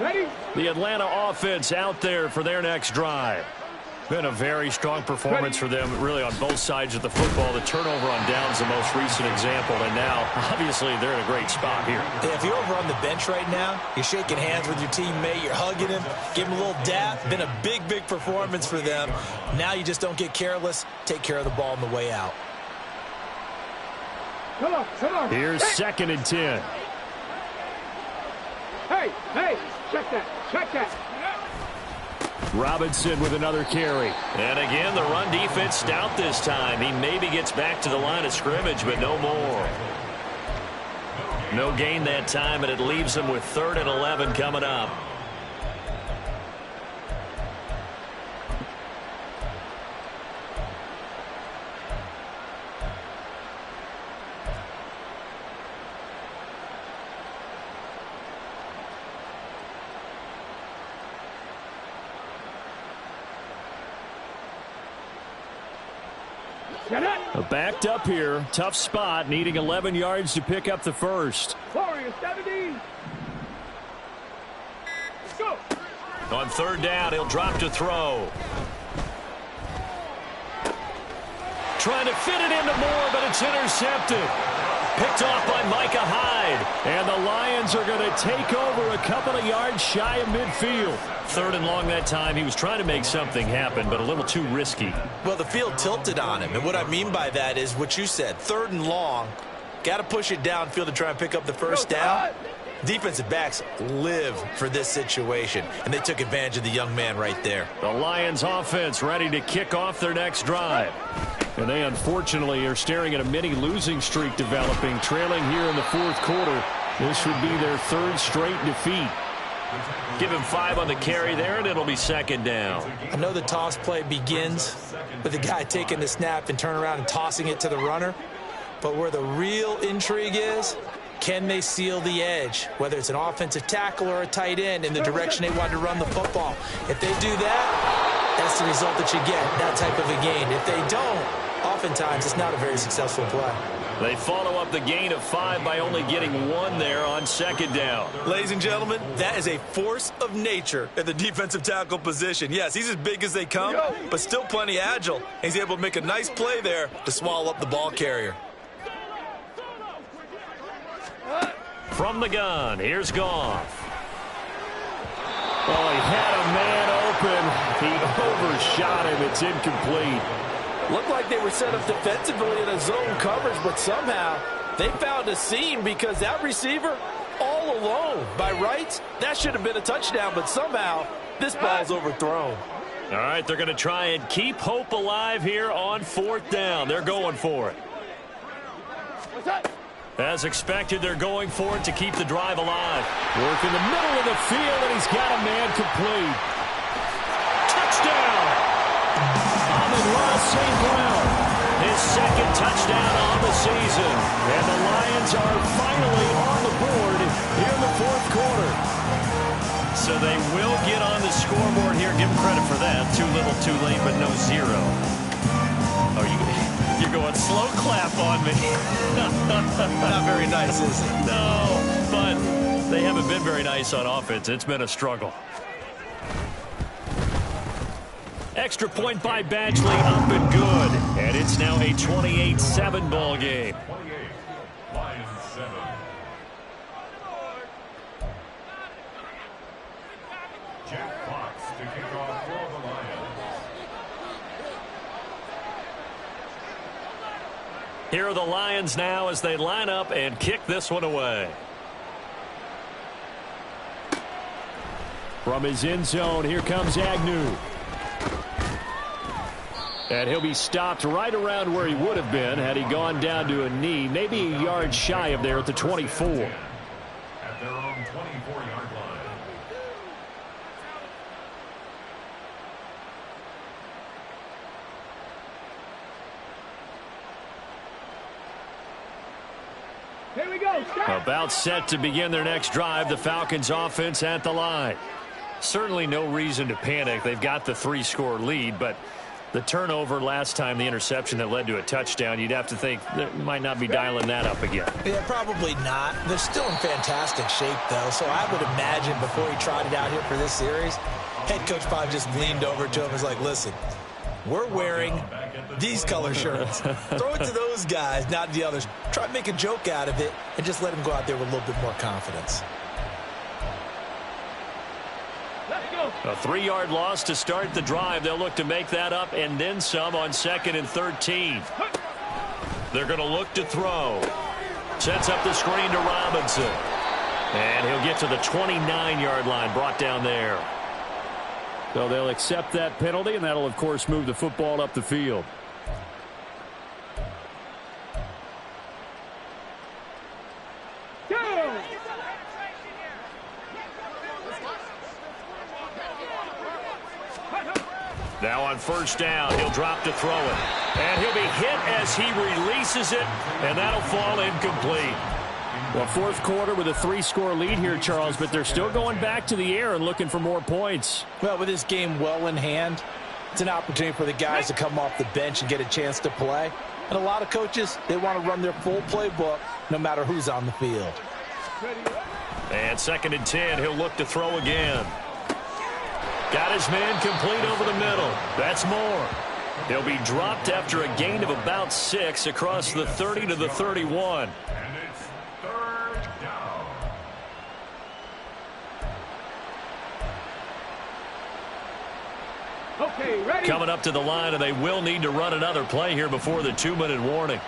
Ready? The Atlanta offense out there for their next drive. Been a very strong performance for them, really, on both sides of the football. The turnover on downs, the most recent example, and now, obviously, they're in a great spot here. Yeah, if you're over on the bench right now, you're shaking hands with your teammate, you're hugging him, give him a little dap. Been a big, big performance for them. Now you just don't get careless. Take care of the ball on the way out. Come on. Here's 2nd and 10. Hey, check that. Robinson with another carry. And again, the run defense stout this time. He maybe gets back to the line of scrimmage, but no more. No gain that time, and it leaves him with 3rd and 11 coming up. Backed up here. Tough spot. Needing 11 yards to pick up the first. Warriors 70. Go. On 3rd down, he'll drop to throw. Trying to fit it into Moore, but it's intercepted. Picked off by Micah Hyde. And the Lions are going to take over a couple of yards shy of midfield. 3rd and long that time. He was trying to make something happen, but a little too risky. Well, the field tilted on him. And what I mean by that is what you said. 3rd and long. Got to push it downfield to try and pick up the first down. Defensive backs live for this situation, and they took advantage of the young man right there. The Lions offense ready to kick off their next drive. And they unfortunately are staring at a mini losing streak developing, trailing here in the 4th quarter. This would be their 3rd straight defeat. Give him 5 on the carry there, and it'll be 2nd down. I know the toss play begins with the guy taking the snap and turning around and tossing it to the runner. But where the real intrigue is, can they seal the edge, whether it's an offensive tackle or a tight end, in the direction they want to run the football? If they do that, that's the result that you get, that type of a gain. If they don't, oftentimes it's not a very successful play. They follow up the gain of 5 by only getting 1 there on 2nd down. Ladies and gentlemen, that is a force of nature at the defensive tackle position. Yes, he's as big as they come, but still plenty agile. He's able to make a nice play there to swallow up the ball carrier. From the gun, here's Goff. Oh, he had a man open. He overshot him. It's incomplete. Looked like they were set up defensively in a zone coverage, but somehow they found a seam because that receiver all alone. By rights, that should have been a touchdown, but somehow this ball's overthrown. All right, they're going to try and keep hope alive here on 4th down. They're going for it. As expected, they're going for it to keep the drive alive. Work in the middle of the field, and he's got a man complete. Touchdown! Amon-Ra St. Brown. His 2nd touchdown on the season. And the Lions are finally on the board here in the 4th quarter. So they will get on the scoreboard here. Give them credit for that. Too little, too late, but no 0. You're going slow clap on me. Not very nice, is it? No, but they haven't been very nice on offense. It's been a struggle. Extra point by Badgley, up and good. And it's now a 28-7 ball game. Jack Fox to kick off for the Lions. Here are the Lions now as they line up and kick this one away. From his end zone, here comes Agnew. And he'll be stopped right around where he would have been had he gone down to a knee, maybe a yard shy of there at the 24. At their own 24-yard line. Here we go. Start. About set to begin their next drive, the Falcons offense at the line. Certainly no reason to panic. They've got the 3-score lead, but the turnover last time, the interception that led to a touchdown, you'd have to think they might not be dialing that up again. Yeah, probably not. They're still in fantastic shape, though, so I would imagine before he trotted out here for this series, head coach probably just leaned over to him and was like, listen, we're wearing these color shirts. Throw it to those guys, not the others. Try to make a joke out of it and just let them go out there with a little bit more confidence. A 3-yard loss to start the drive. They'll look to make that up and then some on 2nd and 13. They're going to look to throw. Sets up the screen to Robinson. And he'll get to the 29-yard line, brought down there. So they'll accept that penalty, and that'll, of course, move the football up the field. Now on 1st down, he'll drop to throw it. And he'll be hit as he releases it, and that'll fall incomplete. Well, 4th quarter with a 3-score lead here, Charles, but they're still going back to the air and looking for more points. Well, with this game well in hand, it's an opportunity for the guys to come off the bench and get a chance to play. And a lot of coaches, they want to run their full playbook no matter who's on the field. And 2nd and 10, he'll look to throw again. Got his man complete over the middle. That's Moore. He'll be dropped after a gain of about 6 across the 30 to the 31. Third down. Okay, ready? Coming up to the line, and they will need to run another play here before the 2-minute warning.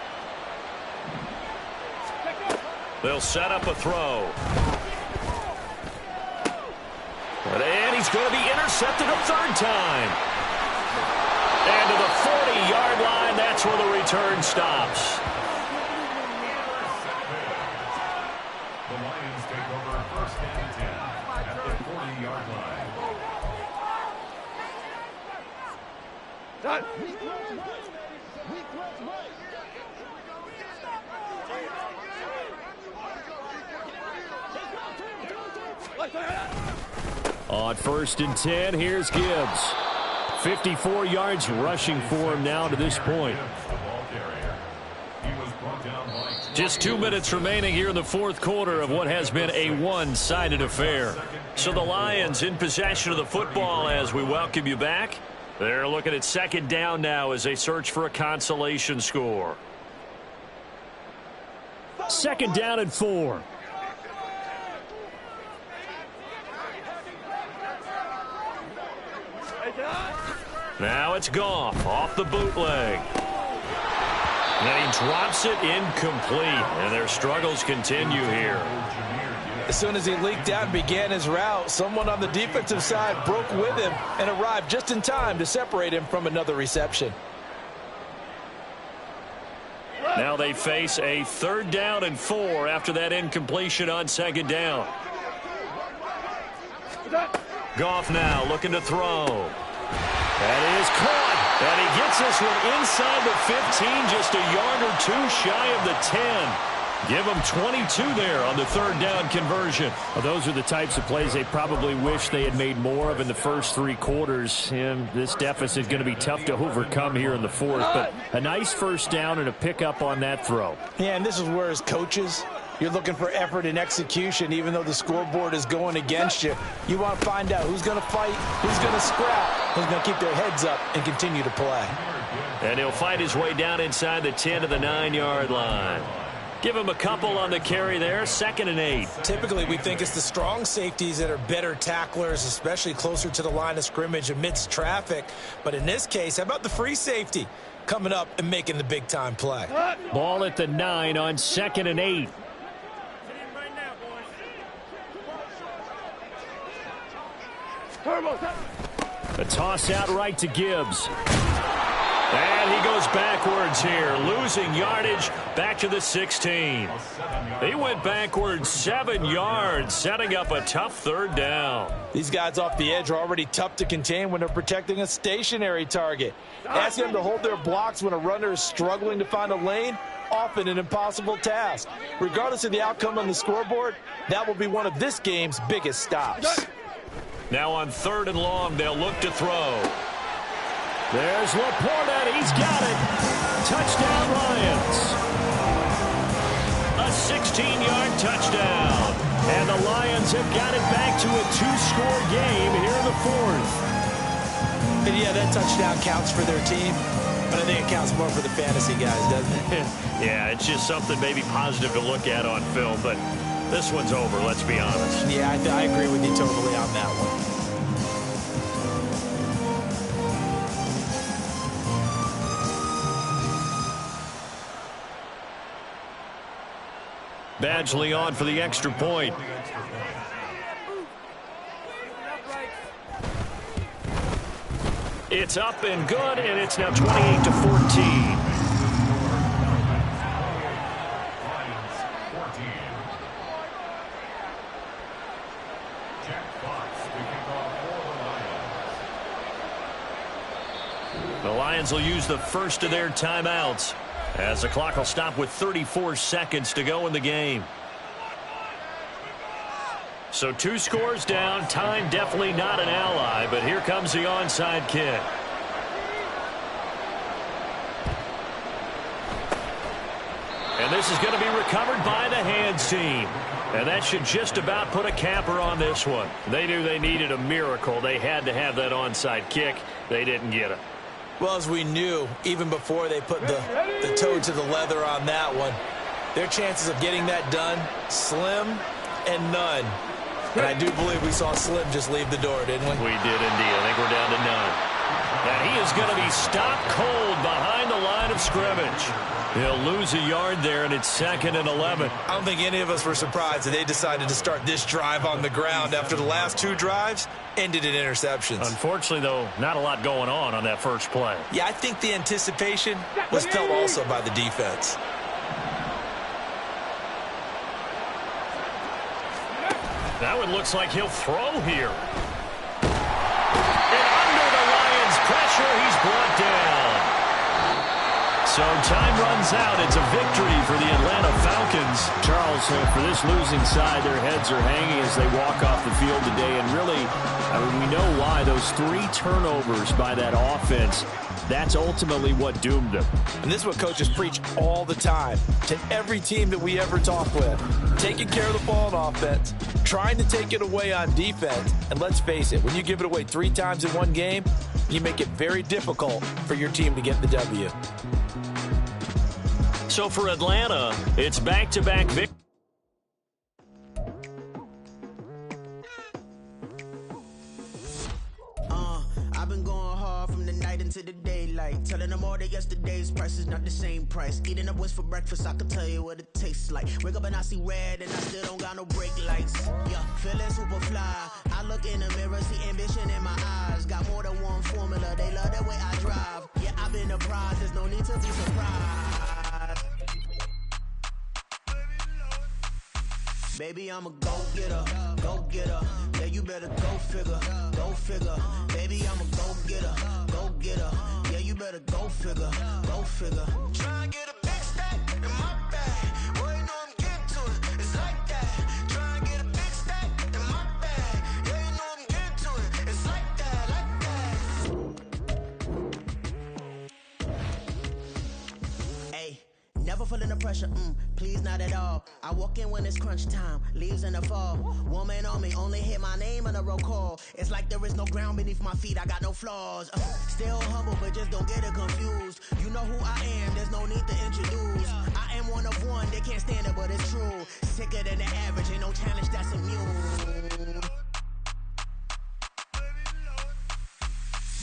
They'll set up a throw. And he's going to be intercepted a third time. And to the 40-yard line, that's where the return stops. The Lions take over first and 10 at the 40-yard line. On first and 10, here's Gibbs. 54 yards rushing for him now to this point. Just 2 minutes remaining here in the fourth quarter of what has been a one-sided affair. So the Lions in possession of the football as we welcome you back. They're looking at second down now as they search for a consolation score. Second down and 4. Now it's Goff off the bootleg. And he drops it incomplete. And their struggles continue here. As soon as he leaked out and began his route, someone on the defensive side broke with him and arrived just in time to separate him from another reception. Now they face a third down and 4 after that incompletion on second down. Goff now looking to throw. That is caught. And he gets this one inside the 15, just a yard or two shy of the 10. Give them 22 there on the third down conversion. Well, those are the types of plays they probably wish they had made more of in the first 3 quarters. And this deficit is going to be tough to overcome here in the fourth. But a nice first down and a pickup on that throw. Yeah, and this is where as coaches, you're looking for effort and execution. Even though the scoreboard is going against you, you want to find out who's going to fight, who's going to scrap, who's going to keep their heads up and continue to play. And he'll fight his way down inside the 10 to the 9-yard line. Give him a couple on the carry there, 2nd and 8. Typically, we think it's the strong safeties that are better tacklers, especially closer to the line of scrimmage amidst traffic. But in this case, how about the free safety coming up and making the big-time play? Ball at the 9 on 2nd and 8. A toss out right to Gibbs. And he goes backwards here, losing yardage back to the 16. He went backwards 7 yards, setting up a tough third down. These guys off the edge are already tough to contain when they're protecting a stationary target. Asking them to hold their blocks when a runner is struggling to find a lane, often an impossible task. Regardless of the outcome on the scoreboard, that will be one of this game's biggest stops. Now on 3rd and long, they'll look to throw. There's Laporta. He's got it. Touchdown, Lions. A 16-yard touchdown. And the Lions have got it back to a 2-score game here in the fourth. And yeah, that touchdown counts for their team, but I think it counts more for the fantasy guys, doesn't it? Yeah, it's just something maybe positive to look at on film, but this one's over, let's be honest. Yeah, I agree with you totally on that one. Badgley on for the extra point. It's up and good, and it's now 28-14. The Lions will use the first of their timeouts as the clock will stop with 34 seconds to go in the game. So 2 scores down. Time definitely not an ally, but here comes the onside kick. And this is going to be recovered by the hands team. And that should just about put a capper on this one. They knew they needed a miracle. They had to have that onside kick. They didn't get it. Well, as we knew, even before they put the toe to the leather on that one, Their chances of getting that done, slim and none. And I do believe we saw Slim just leave the door, didn't we? We did indeed. I think we're down to none. And he is going to be stopped cold behind the line of scrimmage. He'll lose a yard there, and it's 2nd and 11. I don't think any of us were surprised that they decided to start this drive on the ground after the last 2 drives ended in interceptions. Unfortunately, though, not a lot going on that first play. Yeah, I think the anticipation was felt also by the defense. Now it looks like he'll throw here. And under the Lions' pressure, he's brought down. So time runs out. It's a victory for the Atlanta Falcons. Charles, for this losing side, their heads are hanging as they walk off the field today. And really, we know why. Those 3 turnovers by that offense, that's ultimately what doomed them. And this is what coaches preach all the time to every team that we ever talk with. Taking care of the ball on offense, trying to take it away on defense. And let's face it, when you give it away 3 times in one game, you make it very difficult for your team to get the W. So for Atlanta, it's back-to-back victory. I've been going hard from the night into the daylight, telling them all that yesterday's price is not the same price. Eating up what's for breakfast, I can tell you what it tastes like. Wake up and I see red and I still don't got no brake lights. Yeah, feeling super fly. I look in the mirror, see ambition in my eyes. Got more than one formula, they love the way I drive. Yeah, I've been a prize, there's no need to be surprised. Baby, I'm a go-getter, go-getter. Yeah, you better go figure, go figure. Baby, I'm a go-getter, go-getter. Yeah, you better go figure, go figure. Try and get a big stack in my bag. Boy, you know I'm getting to it, it's like that. Try and get a big stack in my bag. Yeah, you know I'm getting to it, it's like that, like that. Hey, never feeling the pressure, please not at all. I walk in when it's crunch time, leaves in the fall. Woman on me, only hit my name on a roll call. It's like there is no ground beneath my feet, I got no flaws. Still humble, but just don't get it confused. You know who I am, there's no need to introduce. I am one of one, they can't stand it, but it's true. Sicker than the average, ain't no challenge that's immune.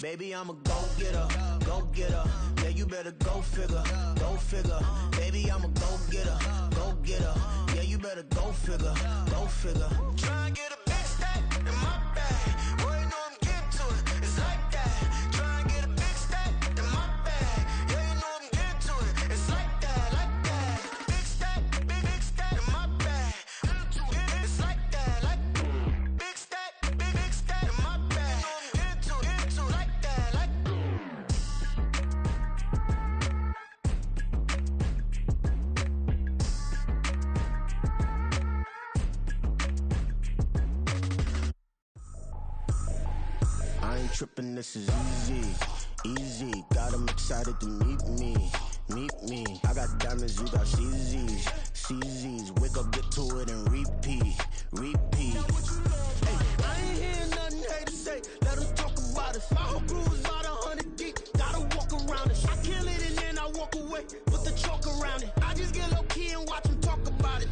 Baby, I'm a go-getter, go-getter. Yeah, you better go figure, go figure. Baby, I'm a go-getter, go-getter. Yeah, you better go figure, go figure. Try and get a big stack in my bag. Boy, you know I'm getting to it, it's like that. Try and get a big stack in my bag. Yeah, you know I'm getting to it, it's like that, like that. Big stack, big stack in my bag. It's like that, like big stack in my bag. Get to it, like that, like. I ain't tripping, this is easy, easy. Got them excited to meet me. I got diamonds, you got CZs, CZs. Wake up, get to it, and repeat. Hey, I ain't hearing nothing haters say. Let them talk about us. My whole crew is about 100 deep. Gotta walk around it. I kill it and then I walk away with the chalk around it. I just get low key and watch them talk about it.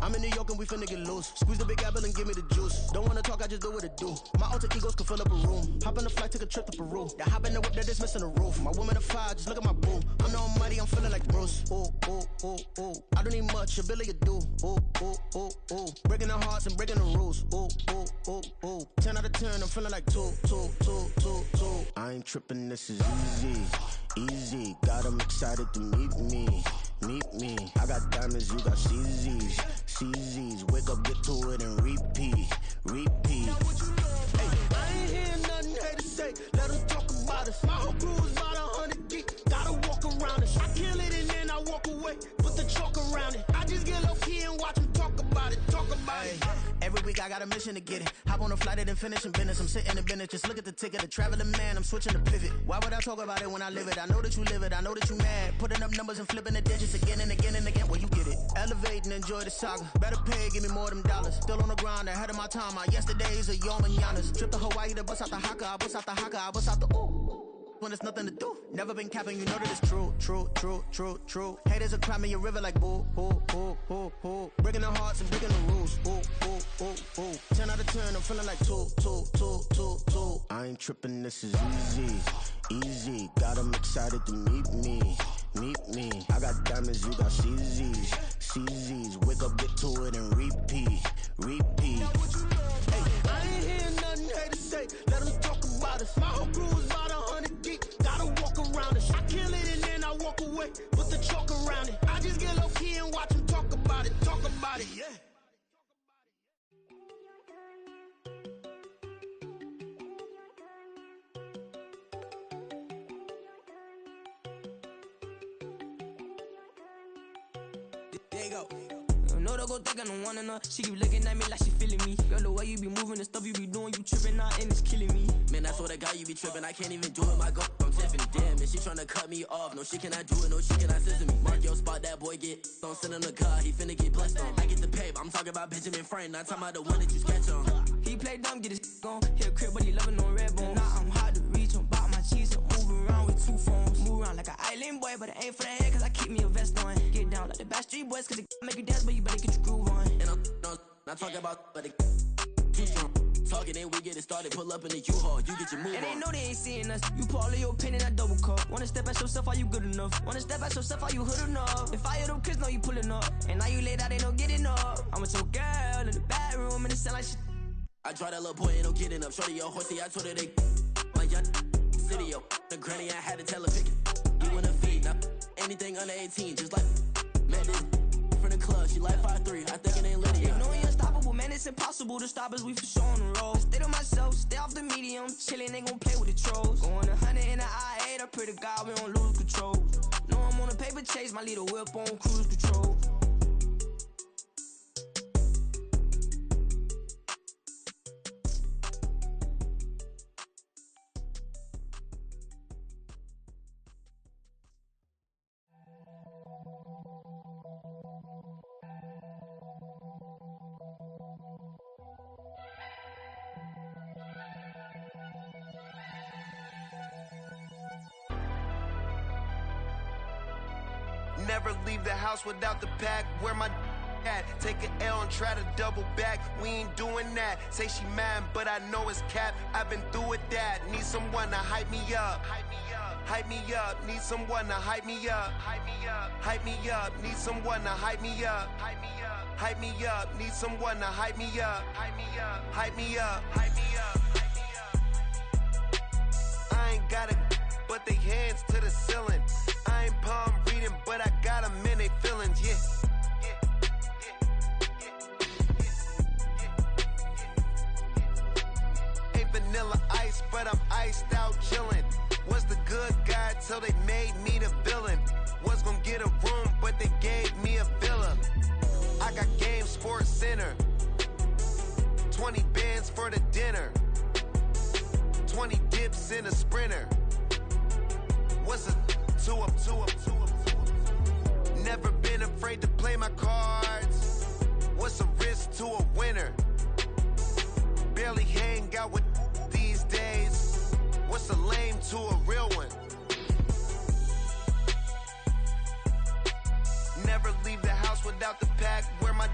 I'm in New York and we finna get loose. Squeeze the big apple and give me the juice. Don't wanna talk, I just do what it do. My alter egos can fill up a room. Hop on the flight, take a trip to Peru. That hop in the whip that is missing the roof. My woman a fire, just look at my boo. I'm the almighty, I'm feeling like Bruce. Ooh. I don't need much, ability to do. Ooh. Breaking the hearts and breaking the rules. Ooh. 10 out of 10, I'm feeling like 2. I ain't tripping, this is easy. Got them excited to meet me. I got diamonds, you got CZs. Wake up, get to it, and repeat. Hey, I ain't hearing nothing haters say. Let them talk about us. My whole crew is about 100 deep. Gotta walk around it. I kill it and then I walk away with the chalk around it. I just get low key and watch them talk about it. Every week I got a mission to get it. Hop on a flight and finish in business. I'm sitting in business, just look at the ticket. A traveling man, I'm switching to pivot. Why would I talk about it when I live it? I know that you live it, I know that you mad. Putting up numbers and flipping the digits again and again and again. Well, you get it. Elevate and enjoy the saga. Better pay, give me more of them dollars. Still on the grind, ahead of my time. My yesterdays are your mananas. Trip to Hawaii to bust out the haka. I bust out the haka, I bust out the ooh. when there's nothing to do. Never been capping, you know that it's true, true, true, true, true. Haters are climbing your river like boo, boo, boo, boo, boo. Breaking the hearts and breaking the rules. Ooh, ooh, ooh, ooh. 10 out of 10, I'm feeling like 2, 2, 2, 2, 2. I ain't tripping, this is easy, easy. Got 'em excited to meet me, meet me. I got diamonds, you got CZs, CZs. Wake up, get to it and repeat, repeat. Hey, I ain't hearing nothing haters say. Let them talk about us. My whole crew is about 100 deep. Gotta walk around it. I kill it and then I walk away. Put the chalk around it. I just get low key and watch them talk about it. Talk about it, yeah. There you go. No, don't go thinking I'm one enough. She keep looking at me like she feeling me. Girl, the way you be moving and stuff you be doing, you tripping out and it's killing me. Man, that's what I got, you be tripping. I can't even do it, my girl from Tiffany. Damn, and she tryna cut me off. No, she cannot do it, no, she cannot scissor me. Mark your spot, that boy get. Don't send him the car, he finna get blessed on. I get the pay, I'm talking about Benjamin Franklin. Not talking about the one that you sketch on. He play dumb, get his gone. Hit a crib, but he loving on red bone. Now I'm hard to reach, I'm bout my cheese and move around with 2 phones. Move around like an island boy, but it ain't for the head, cause I keep me a vest on. Get down like the Backstreet Boys, cause it make you dance, but you better get your groove on. And I'm not talking about, but it too strong. Talking and we get it started, pull up in the U-Haul, you get your move and on. they know they ain't seeing us. You pull all of your pen in that double cup. Wanna step at yourself, are you good enough? Wanna step at yourself, are you hood enough? If I hear them kids, know you pulling up. And now you laid out, they don't get enough. I'm with your girl in the bedroom and it sound like shit. I draw that little boy, ain't no getting up. Shorty, yo, horsey, I told her they my young city, yo. The granny, I had to tell her pick it. You wanna feed, now anything under 18, just like met this from the club. She like 5'3", I think it ain't Lydia. You know you're unstoppable, man, it's impossible to stop us, we for sure on the road. Stay to myself, stay off the medium, chillin', ain't gon' play with the trolls. Going 100 in the I-8, I pray to God we don't lose control. Know I'm on a paper chase, my little whip on cruise control. Never leave the house without the pack. Where my at? Take an L and try to double back. We ain't doing that. Say she mad, but I know it's cap. I've been through with that. Need someone to hype me up. Hype me up. Hype me up. Need someone to hype me up. Hype me up. Hype me up. Need someone to hype me up. Hype me up. Hype me up. Need someone to hype me up. Hype me up. Hype me up. Hype me up. Hype me up. I ain't got it, but they hands to the ceiling. I ain't palm reading, but I got them in they feelings, yeah. Ain't vanilla ice, but I'm iced out chillin'. Was the good guy till they made me the villain. Was gonna get a room, but they gave me a villa. I got Game Sports Center. 20 bands for the dinner. 20 dips in a Sprinter. What's a 2 up, 2 up, 2 up, 2 up. Never been afraid to play my cards. What's a risk to a winner? Barely hang out with these days. What's a lame to a real one? Never leave the house without the pack. Where my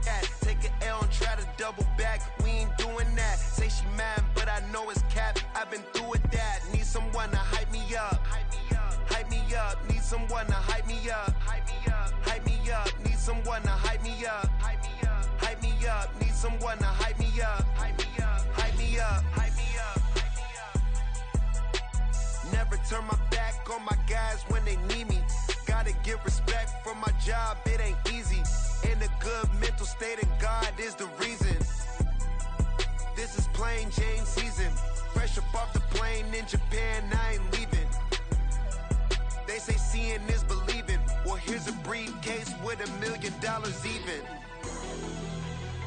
at? Take an L and try to double back. We ain't doing that. Say she mad, but I know it's cap. I've been through with that. Need someone to hype me up. Hype me up. Hype me up. Need someone to hype me up. Hype me up. Hype me up. Need someone to hype me up. Hype me up. Hype me up. Need someone to hype me up. Hype me up. Hype me up. Hype me up. Hype me up. Never turn my back on my guys when they need me. Gotta give respect for my job, it ain't easy. In a good mental state and God is the reason. This is plain Jane season. Fresh up off the plane in Japan, I ain't leaving. They say seeing is believing. Well, here's a briefcase with $1 million even.